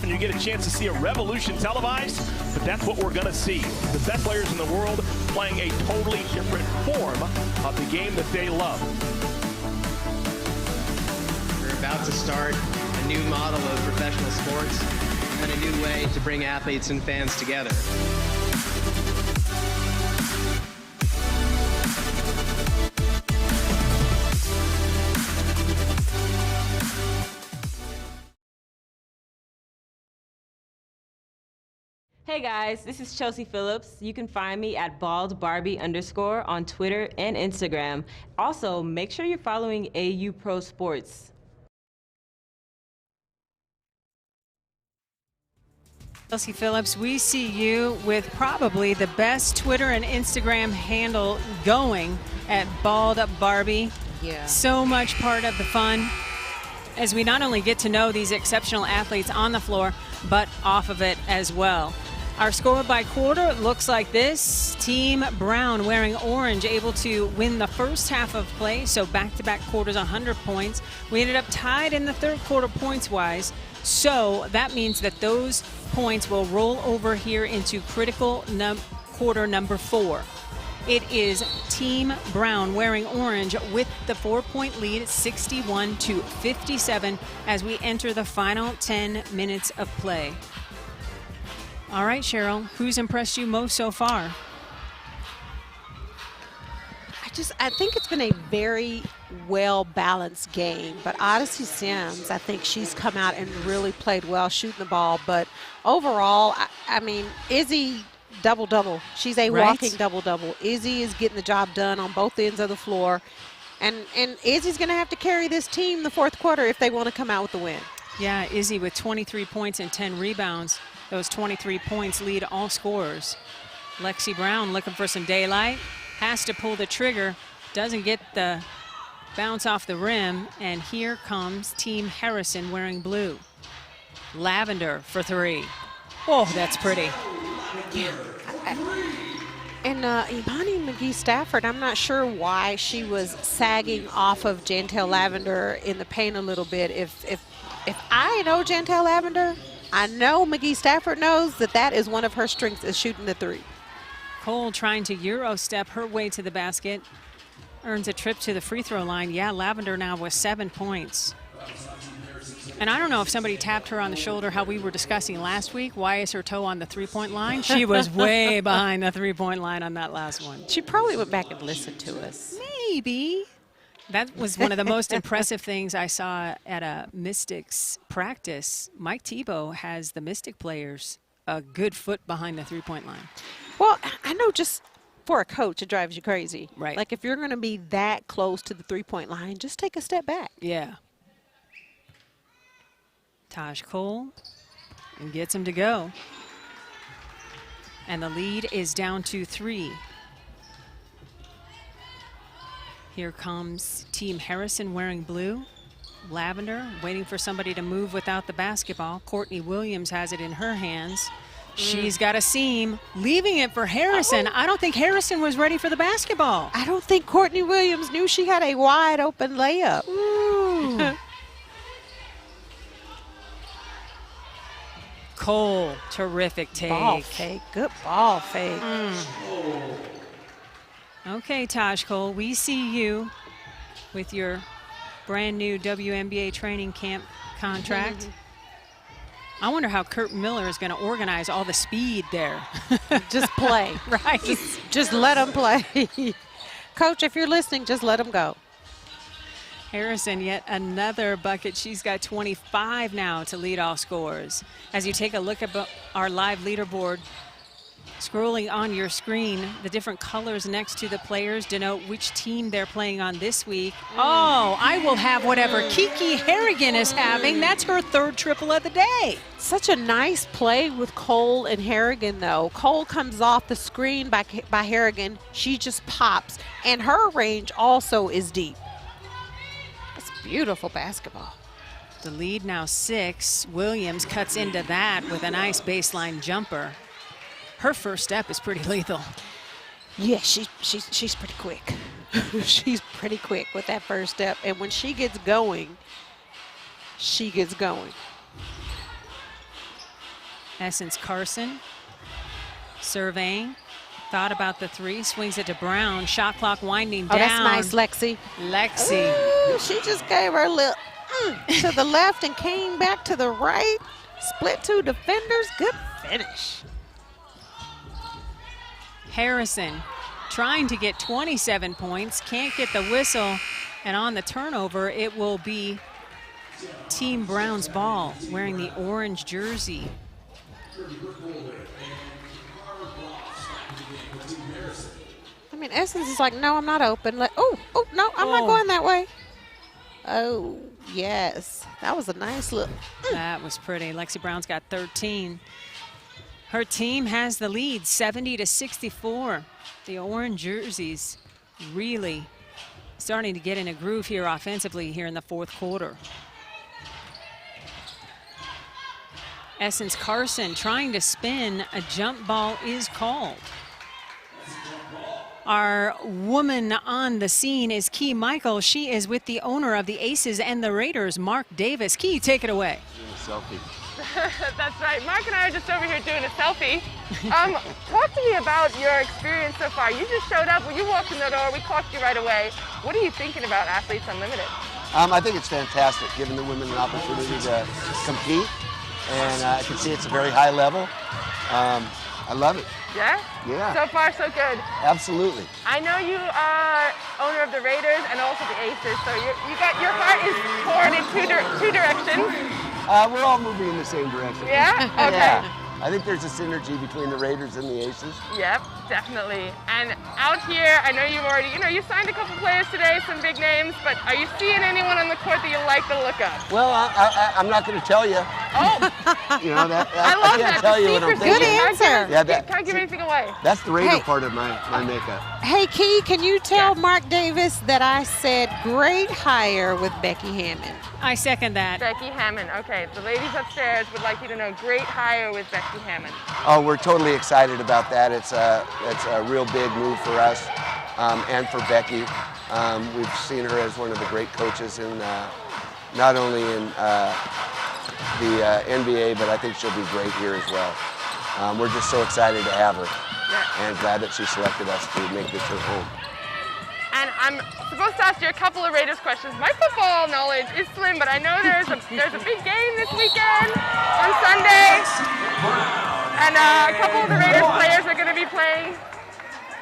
You get a chance to see a revolution televised, but that's what we're going to see. The best players in the world playing a totally different form of the game that they love. We're about to start a new model of professional sports and a new way to bring athletes and fans together. Hey guys, this is Chelsea Phillips. You can find me at baldbarbie_ on Twitter and Instagram. Also, make sure you're following AU Pro Sports. Chelsea Phillips, we see you with probably the best Twitter and Instagram handle going at baldbarbie. Yeah. So much part of the fun as we not only get to know these exceptional athletes on the floor, but off of it as well. Our score by quarter looks like this. Team Brown wearing orange able to win the first half of play, so back-to-back quarters, 100 points. We ended up tied in the third quarter points-wise, so that means that those points will roll over here into critical quarter number 4. It is Team Brown wearing orange with the 4-point lead, 61-57, as we enter the final 10 minutes of play. All right, Cheryl, who's impressed you most so far? I think it's been a very well-balanced game, but Odyssey Sims, I think she's come out and really played well shooting the ball. But overall, I mean, Izzy, double-double. She's a walking double-double. Izzy is getting the job done on both ends of the floor. And Izzy's going to have to carry this team the fourth quarter if they want to come out with the win. Yeah, Izzy with 23 points and 10 rebounds. Those 23 points lead all scorers. Lexi Brown looking for some daylight. Has to pull the trigger, doesn't get the bounce off the rim, and here comes Team Harrison wearing blue. Lavender for 3. Oh, that's pretty. Yeah. And Imani McGee-Stafford, I'm not sure why she was sagging off of Jantel Lavender in the paint a little bit. If I know Jantel Lavender, I know McGee-Stafford knows that is one of her strengths, is shooting the 3. Cole trying to Euro step her way to the basket. Earns a trip to the free throw line. Yeah, Lavender now with 7 points. And I don't know if somebody tapped her on the shoulder, how we were discussing last week. Why is her toe on the 3-point line? She was way behind the 3-point line on that last one. She probably went back and listened to us. Maybe. That was one of the most impressive things I saw at a Mystics practice. Mike Tebow has the Mystic players a good foot behind the 3-point line. Well, I know just for a coach, it drives you crazy. Right. Like if you're going to be that close to the 3-point line, just take a step back. Yeah. Taj Cole and gets him to go. And the lead is down to 3. Here comes Team Harrison wearing blue. Lavender waiting for somebody to move without the basketball. Courtney Williams has it in her hands. She's got a seam, leaving it for Harrison. I don't think Harrison was ready for the basketball. I don't think Courtney Williams knew she had a wide open layup. Ooh. Cole, terrific take. Ball fake, good ball fake. Okay, Taj Cole, we see you with your brand new WNBA training camp contract. I wonder how Kurt Miller is going to organize all the speed there. Just play. Right. Just let them play. Coach, if you're listening, just let them go. Harrison, yet another bucket. She's got 25 now to lead all scorers. As you take a look at our live leaderboard, scrolling on your screen, the different colors next to the players denote which team they're playing on this week. Oh, I will have whatever Kiki Harrigan is having. That's her 3rd triple of the day. Such a nice play with Cole and Harrigan, though. Cole comes off the screen by Harrigan. She just pops, and her range also is deep. That's beautiful basketball. The lead now 6. Williams cuts into that with a nice baseline jumper. Her first step is pretty lethal. Yeah, she's pretty quick. She's pretty quick with that first step. And when she gets going, she gets going. Essence Carson surveying. Thought about the 3, swings it to Brown. Shot clock winding down. Oh, that's nice, Lexi. Ooh, she just gave her a little to the left and came back to the right. Split 2 defenders. Good finish. Harrison trying to get 27 points, can't get the whistle, and on the turnover, it will be Team Brown's ball, wearing the orange jersey. I mean, Essence is like, no, I'm not open. Like, no, I'm not going that way. Oh, yes. That was a nice look. That was pretty. Lexi Brown's got 13. Her team has the lead, 70-64. The orange jerseys really starting to get in a groove here offensively here in the 4th quarter. Essence Carson trying to spin. A jump ball is called. Our woman on the scene is Key Michael. She is with the owner of the Aces and the Raiders, Mark Davis. Key, take it away. So selfie. That's right. Mark and I are just over here doing a selfie. Talk to me about your experience so far. You just showed up. When you walked in the door, we clocked you right away. What are you thinking about Athletes Unlimited? I think it's fantastic, giving the women an opportunity to compete. And I can see it's a very high level. I love it. Yeah? Yeah. So far, so good. Absolutely. I know you are owner of the Raiders and also the Aces, so you got your heart is poured in two directions. We're all moving in the same direction. Yeah? Okay. Yeah. I think there's a synergy between the Raiders and the Aces. Yep, definitely. And out here, I know you've already, you signed a couple players today, some big names, but are you seeing anyone on the court that you like the look of? Well, I'm not going to tell you. Oh! I love can't that. tell you what I'm thinking. Good answer. Yeah, can't give anything away. That's the Raider Hey. part of my makeup. Hey, Key, can you tell Mark Davis that I said great hire with Becky Hammond? I second that. Becky Hammond. Okay, the ladies upstairs would like you to know great hire with Becky Hammond. Oh, we're totally excited about that. It's a real big move for us and for Becky. We've seen her as one of the great coaches in not only in the NBA, but I think she'll be great here as well. We're just so excited to have her, and glad that she selected us to make this her home. And I'm supposed to ask you a couple of Raiders questions. My football knowledge is slim, but I know there's a big game this weekend on Sunday, and a couple of the Raiders players are going to be playing.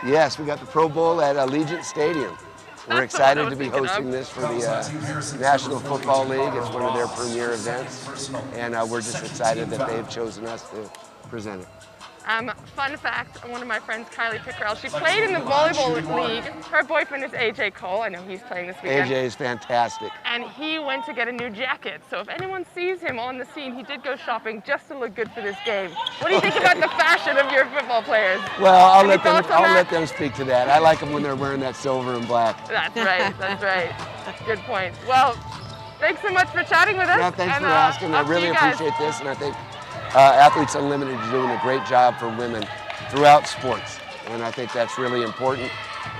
Yes, we got the Pro Bowl at Allegiant Stadium. We're excited to be hosting this for the National Football League. It's one of their premier events, and we're just excited that they've chosen us to present it. Fun fact, one of my friends, Kylie Pickrell, she played in the volleyball league. Her boyfriend is AJ Cole. I know he's playing this weekend. AJ is fantastic. And he went to get a new jacket. So if anyone sees him on the scene, he did go shopping just to look good for this game. What do you think about the fashion of your football players? Well, I'll Any let them speak to that. I like them when they're wearing that silver and black. That's right, that's right. Good point. Well, thanks so much for chatting with us. Yeah, thanks for asking. I really appreciate this, and I think Athletes Unlimited is doing a great job for women throughout sports, and I think that's really important,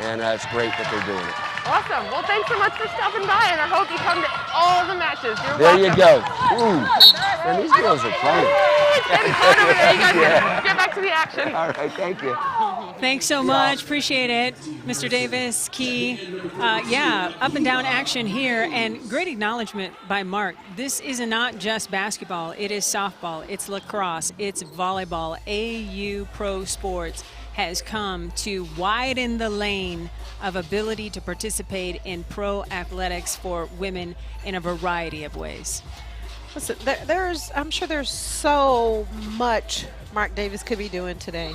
and it's great that they're doing it. Awesome. Well, thanks so much for stopping by, and I hope you come to all the matches. You're There welcome. you go. Ooh, man, these girls are playing. It's getting hot over there. You guys get back to the action. All right, thank you. Thanks so much. Appreciate it, Mr. Davis, Key. Yeah, up and down action here, and great acknowledgement by Mark. This is not just basketball. It is softball. It's lacrosse. It's volleyball. AU Pro Sports has come to widen the lane of ability to participate in pro athletics for women in a variety of ways. Listen, I'm sure there's so much Mark Davis could be doing today.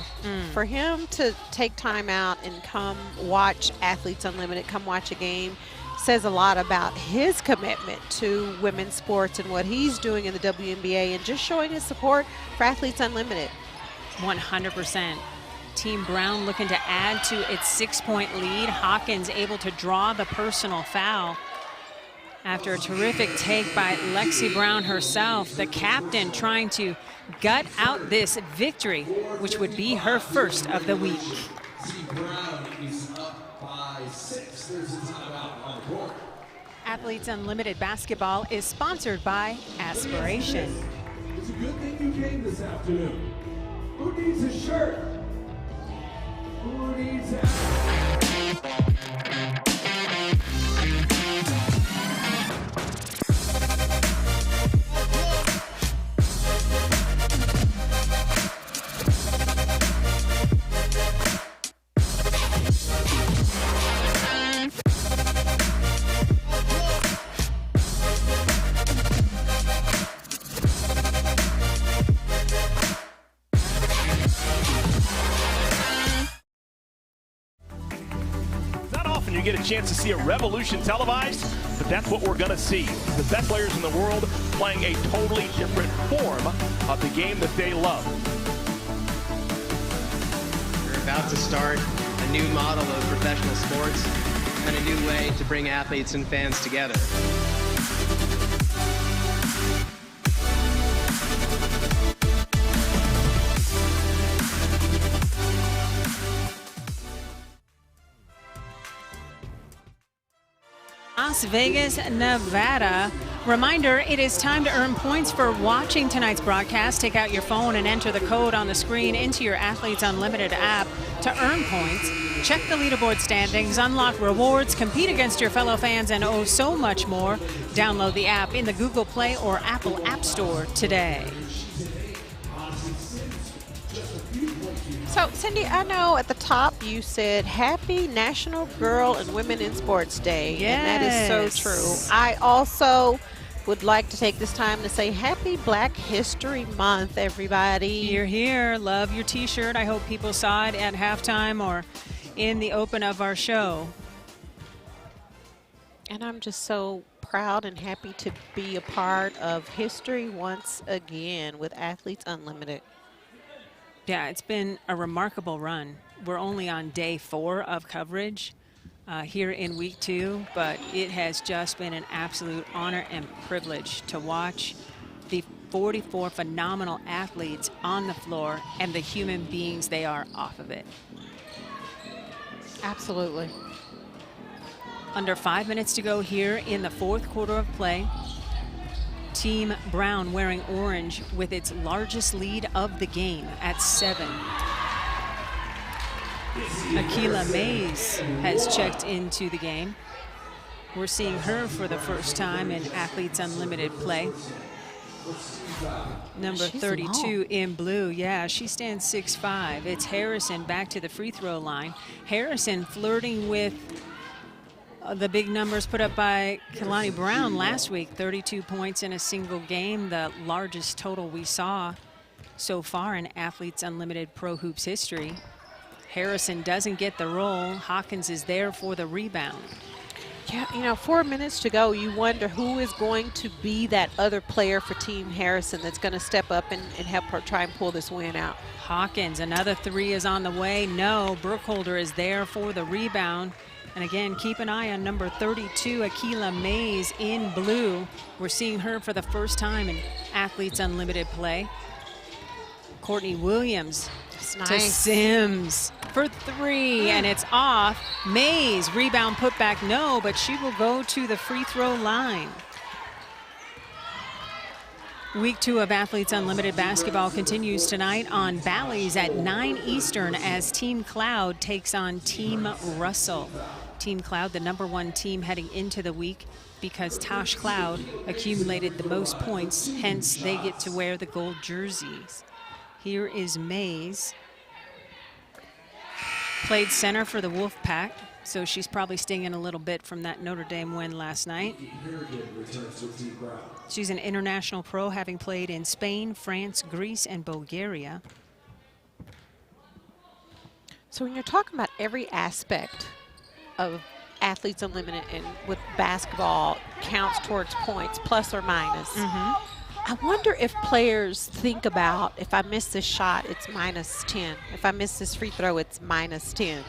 For him to take time out and come watch Athletes Unlimited, come watch a game, says a lot about his commitment to women's sports and what he's doing in the WNBA and just showing his support for Athletes Unlimited. 100%. Team Brown looking to add to its 6-point lead. Hawkins able to draw the personal foul after a terrific take by Lexi Brown herself. The captain trying to gut out this victory, which would be her first of the week. Brown is up by 6. There's a timeout on the court. Athletes Unlimited Basketball is sponsored by Aspiration. It's a good thing you came this afternoon. Who needs a shirt? Who needs a... You get a chance to see a revolution televised, but that's what we're going to see. The best players in the world playing a totally different form of the game that they love. We're about to start a new model of professional sports and a new way to bring athletes and fans together. Las Vegas, Nevada, Reminder, it is time to earn points for watching tonight's broadcast. Take out your phone and enter the code on the screen into your Athletes Unlimited app to earn points. Check the leaderboard standings, unlock rewards, compete against your fellow fans, and oh, so much more. Download the app in the Google Play or Apple App Store today. So, Cindy, I know at the top you said Happy National Girl and Women in Sports Day. Yes. And that is so true. I also would like to take this time to say Happy Black History Month, everybody. You're here. Love your t-shirt. I hope people saw it at halftime or in the open of our show. And I'm just so proud and happy to be a part of history once again with Athletes Unlimited. Yeah, it's been a remarkable run. We're only on day 4 of coverage here in week 2, but it has just been an absolute honor and privilege to watch the 44 phenomenal athletes on the floor and the human beings they are off of it. Absolutely. Under 5 minutes to go here in the 4th quarter of play. Team Brown wearing orange with its largest lead of the game at 7. Akila Mays has checked into the game. We're seeing her for the first time in Athletes Unlimited play. Number 32 in blue. Yeah, she stands 6'5". It's Harrison back to the free throw line. Harrison flirting with the big numbers put up by Kalani Brown last week, 32 points in a single game, the largest total we saw so far in Athletes Unlimited Pro Hoops history. Harrison doesn't get the roll. Hawkins is there for the rebound. Yeah, you know, 4 minutes to go. You wonder who is going to be that other player for Team Harrison that's going to step up and help her try and pull this win out. Hawkins, another 3 is on the way. No, Brookholder is there for the rebound. And again, keep an eye on number 32, Akila Mays in blue. We're seeing her for the first time in Athletes Unlimited play. Courtney Williams to Sims for 3, and it's off. Mays, rebound put back, no, but she will go to the free throw line. Week 2 of Athletes Unlimited basketball continues tonight on Bally's at 9 Eastern as Team Cloud takes on Team Russell. Team Cloud, the #1 team heading into the week because Tosh Cloud accumulated the most points, hence they get to wear the gold jerseys. Here is Mays. Played center for the Wolfpack, so she's probably stinging a little bit from that Notre Dame win last night. She's an international pro, having played in Spain, France, Greece, and Bulgaria. So when you're talking about every aspect of Athletes Unlimited and with basketball counts towards points, plus or minus, I wonder if players think about, if I miss this shot, it's -10. If I miss this free throw, it's -10.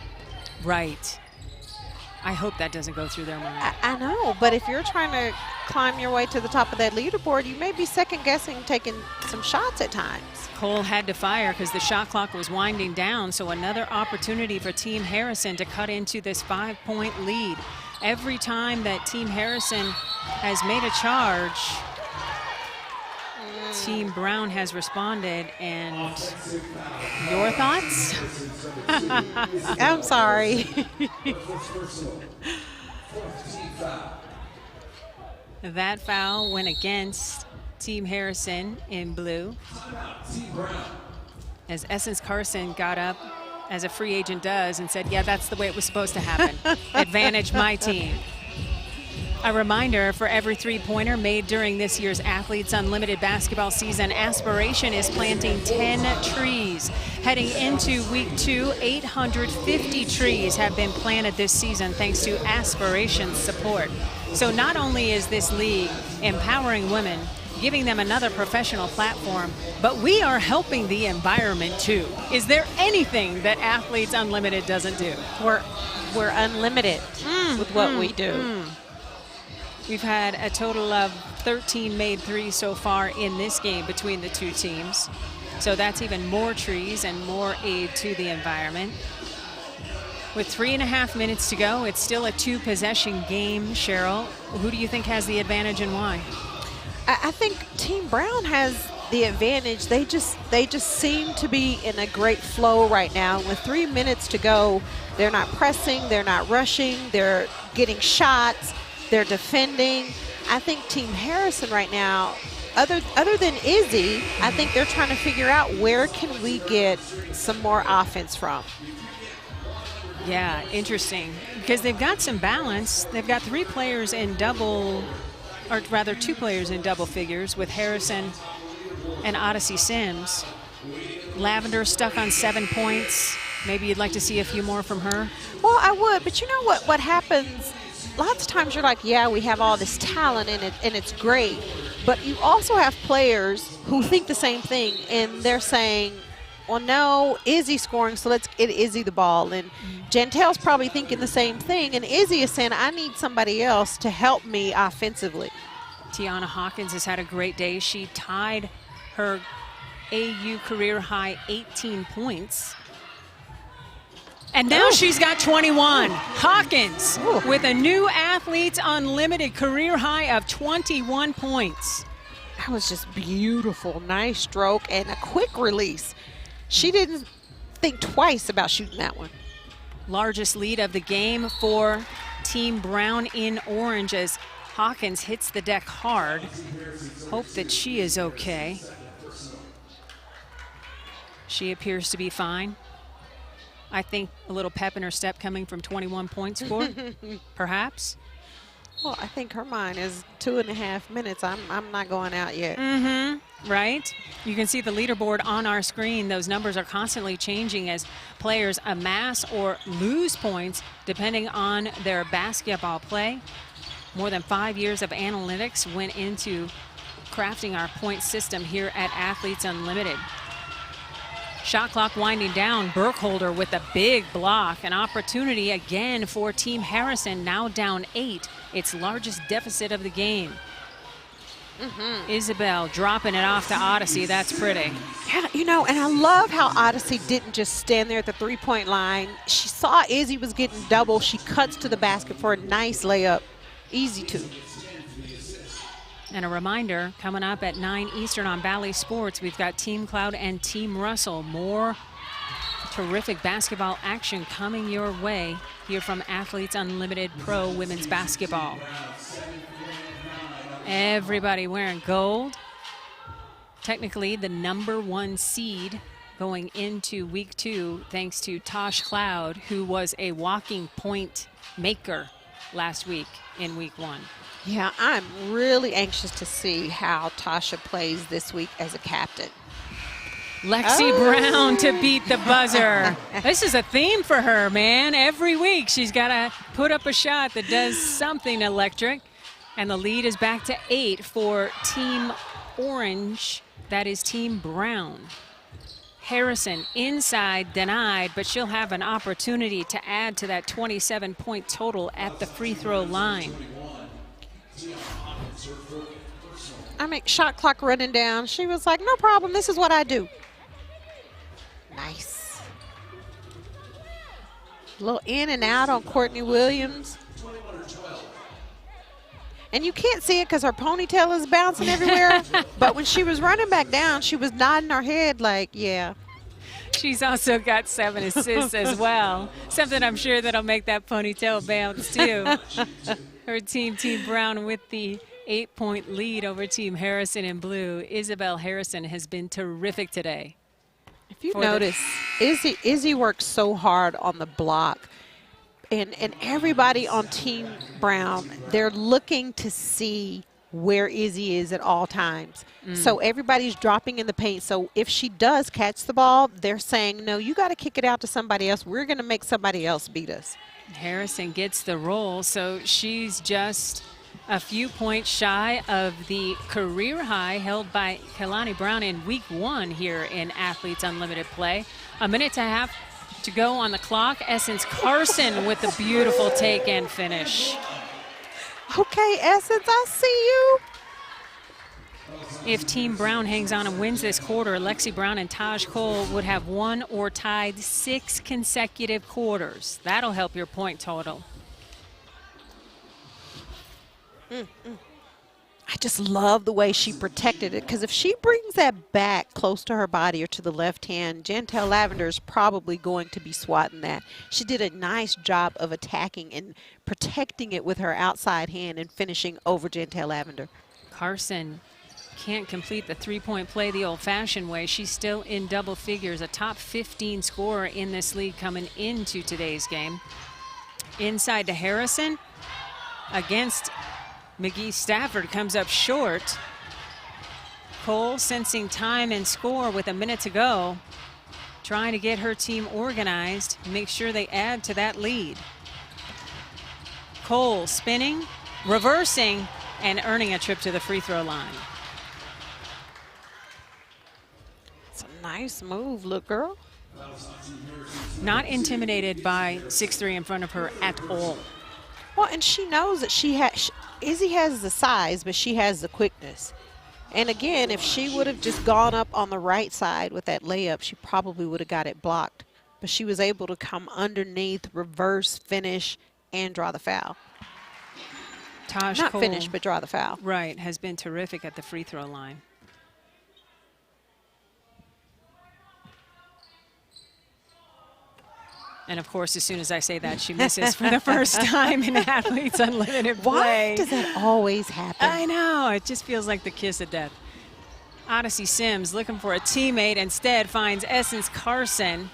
Right. I hope that doesn't go through their mind. I know, but if you're trying to climb your way to the top of that leaderboard, you may be second-guessing taking some shots at times. Cole had to fire because the shot clock was winding down, so another opportunity for Team Harrison to cut into this 5-point lead. Every time that Team Harrison has made a charge, Team Brown has responded, and your thoughts? I'm sorry. That foul went against Team Harrison in blue, as Essence Carson got up, as a free agent does, and said, yeah, that's the way it was supposed to happen. Advantage my team. A reminder, for every 3-pointer made during this year's Athletes Unlimited basketball season, Aspiration is planting 10 trees. Heading into week 2, 850 trees have been planted this season thanks to Aspiration's support. So not only is this league empowering women, giving them another professional platform, but we are helping the environment too. Is there anything that Athletes Unlimited doesn't do? We're unlimited with what we do. We've had a total of 13 made threes so far in this game between the two teams. So that's even more trees and more aid to the environment. With 3.5 minutes to go, it's still a 2-possession game, Cheryl. Who do you think has the advantage and why? I think Team Brown has the advantage. They just seem to be in a great flow right now. With 3 minutes to go, they're not pressing, they're not rushing, they're getting shots, they're defending. I think Team Harrison right now, other than Izzy, I think they're trying to figure out where can we get some more offense from. Yeah, interesting, because they've got some balance. They've got 3 players in double, or rather 2 players in double figures with Harrison and Odyssey Sims. Lavender stuck on 7 points. Maybe you'd like to see a few more from her? Well, I would, but you know what happens? Lots of times you're like, yeah, we have all this talent and it's great, but you also have players who think the same thing, and they're saying, well, no, Izzy's scoring, so let's get Izzy the ball. And Jantelle's probably thinking the same thing, and Izzy is saying, I need somebody else to help me offensively. Tiana Hawkins has had a great day. She tied her AU career high 18 points. And now she's got 21. Hawkins with a new Athletes Unlimited career high of 21 points. That was just beautiful. Nice stroke and a quick release. She didn't think twice about shooting that one. Largest lead of the game for Team Brown in orange as Hawkins hits the deck hard. Hope that she is okay. She appears to be fine. I think a little pep in her step coming from 21 point score, perhaps. Well, I think her mind is 2.5 minutes. I'm not going out yet. Right? You can see the leaderboard on our screen. Those numbers are constantly changing as players amass or lose points depending on their basketball play. More than 5 years of analytics went into crafting our point system here at Athletes Unlimited. Shot clock winding down. Burkholder with a big block. An opportunity again for Team Harrison, now down 8. Its largest deficit of the game. Isabel dropping it off to Odyssey. That's pretty. Yeah, you know, and I love how Odyssey didn't just stand there at the three-point line. She saw Izzy was getting double. She cuts to the basket for a nice layup. Easy two. And a reminder, coming up at 9 Eastern on Bally Sports, we've got Team Cloud and Team Russell. More terrific basketball action coming your way here from Athletes Unlimited Pro Women's Basketball. Everybody wearing gold. Technically the #1 seed going into week 2, thanks to Tosh Cloud, who was a walking point maker last week in week 1. Yeah, I'm really anxious to see how Tasha plays this week as a captain. Lexi Brown to beat the buzzer. This is a theme for her, man. Every week she's got to put up a shot that does something electric. And the lead is back to 8 for Team Orange. That is Team Brown. Harrison inside, denied, but she'll have an opportunity to add to that 27-point total at the free throw line. I mean, shot clock running down. She was like, no problem, this is what I do. Nice. A little in and out on Courtney Williams. And you can't see it because her ponytail is bouncing everywhere. But when she was running back down, she was nodding her head like, yeah. She's also got 7 assists as well. Something I'm sure that'll make that ponytail bounce too. Her team, Team Brown, with the 8-point lead over Team Harrison in blue. Isabel Harrison has been terrific today. If you notice, Izzy worked so hard on the block. And everybody on Team Brown, they're looking to see where Izzy is at all times. So everybody's dropping in the paint. So if she does catch the ball, they're saying, no, you got to kick it out to somebody else. We're going to make somebody else beat us. Harrison gets the roll, so she's just a few points shy of the career high held by Kelani Brown in week 1 here in Athletes Unlimited play. A minute and a half to go on the clock. Essence Carson with the beautiful take and finish. Okay, Essence, I see you. If Team Brown hangs on and wins this quarter, Lexi Brown and Taj Cole would have won or tied 6 consecutive quarters. That'll help your point total. I just love the way she protected it, because if she brings that back close to her body or to the left hand, Jantel Lavender is probably going to be swatting that. She did a nice job of attacking and protecting it with her outside hand and finishing over Jantel Lavender. Carson can't complete the three-point play the old-fashioned way. She's still in double figures, a top 15 scorer in this league coming into today's game. Inside to Harrison against McGee. Stafford comes up short. Cole sensing time and score with a minute to go, trying to get her team organized, make sure they add to that lead. Cole spinning, reversing, and earning a trip to the free throw line. It's a nice move, look, girl. Not intimidated by 6'3" in front of her at all. Well, and she knows that Izzy has the size, but she has the quickness. And again, if she would have just gone up on the right side with that layup, she probably would have got it blocked. But she was able to come underneath, reverse, finish, and draw the foul. Taj Not Cole, finish, but draw the foul. Right, has been terrific at the free throw line. And of course, as soon as I say that, she misses for the first time in Athletes Unlimited play. Why does that always happen? I know, it just feels like the kiss of death. Odyssey Sims looking for a teammate, instead finds Essence Carson.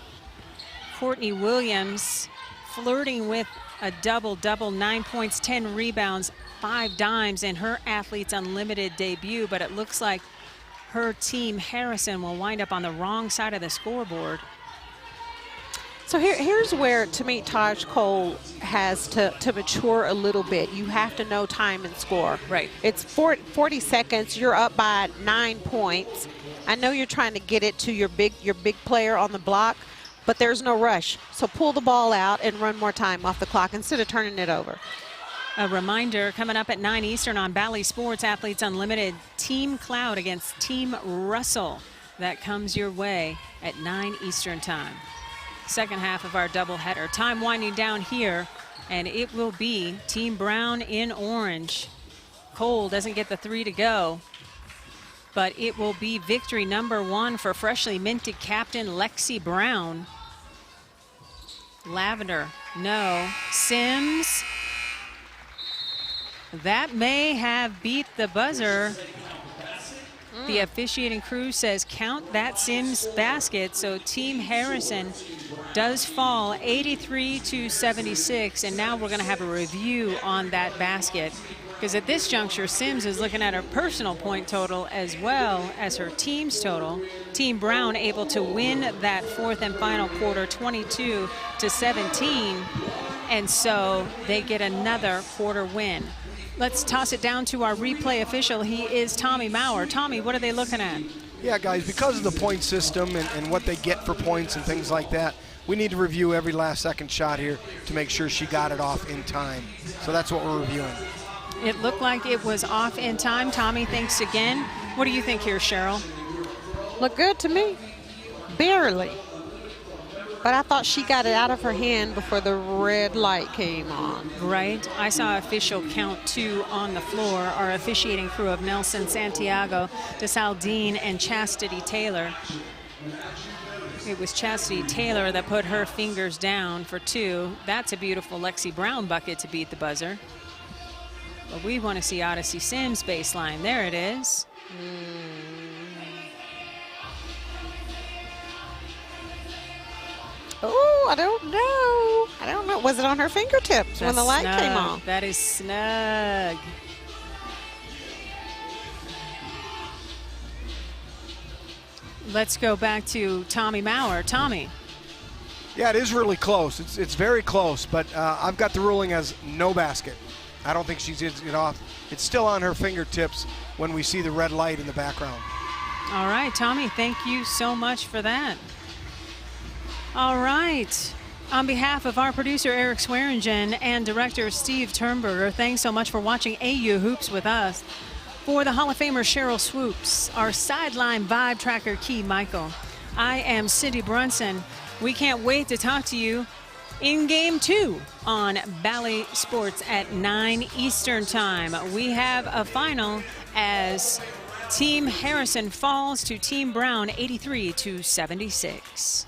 Courtney Williams flirting with a double-double, 9 points, 10 rebounds, 5 dimes in her Athletes Unlimited debut, but it looks like her team, Harrison, will wind up on the wrong side of the scoreboard. So here's where, to me, Taj Cole has to mature a little bit. You have to know time and score. Right. It's 40 seconds. You're up by 9 points. I know you're trying to get it to your big player on the block, but there's no rush. So pull the ball out and run more time off the clock instead of turning it over. A reminder, coming up at 9 Eastern on Bally Sports, Athletes Unlimited, Team Cloud against Team Russell. That comes your way at 9 Eastern time. Second half of our doubleheader. Time winding down here, and it will be Team Brown in orange. Cole doesn't get the 3 to go, but it will be victory number 1 for freshly minted captain Lexi Brown. Lavender, no. Sims, that may have beat the buzzer. The officiating crew says count that Sims basket, so Team Harrison does fall 83-76, and now we're going to have a review on that basket, because at this juncture Sims is looking at her personal point total as well as her team's total. Team Brown able to win that fourth and final quarter 22-17, and so they get another quarter win. Let's toss it down to our replay official. He is Tommy Maurer. Tommy, what are they looking at? Yeah, guys, because of the point system and what they get for points and things like that, we need to review every last second shot here to make sure she got it off in time. So that's what we're reviewing. It looked like it was off in time. Tommy, thanks again. What do you think here, Cheryl? Looked good to me. Barely. But I thought she got it out of her hand before the red light came on. Right. I saw official count 2 on the floor. Our officiating crew of Nelson Santiago, DeSaldine, and Chastity Taylor. It was Chastity Taylor that put her fingers down for 2. That's a beautiful Lexi Brown bucket to beat the buzzer. But we want to see Odyssey Sims baseline. There it is. Oh, I don't know. Was it on her fingertips when the light came on? That is snug. Let's go back to Tommy Maurer. Tommy. Yeah, it is really close. It's very close, but I've got the ruling as no basket. I don't think she's going to get off. It's still on her fingertips when we see the red light in the background. All right, Tommy, thank you so much for that. All right. On behalf of our producer, Eric Swearingen, and director, Steve Turnberger, thanks so much for watching AU Hoops with us. For the Hall of Famer Cheryl Swoops, our sideline vibe tracker Key Michael, I am Cindy Brunson. We can't wait to talk to you in Game 2 on Bally Sports at 9 Eastern Time. We have a final as Team Harrison falls to Team Brown 83-76.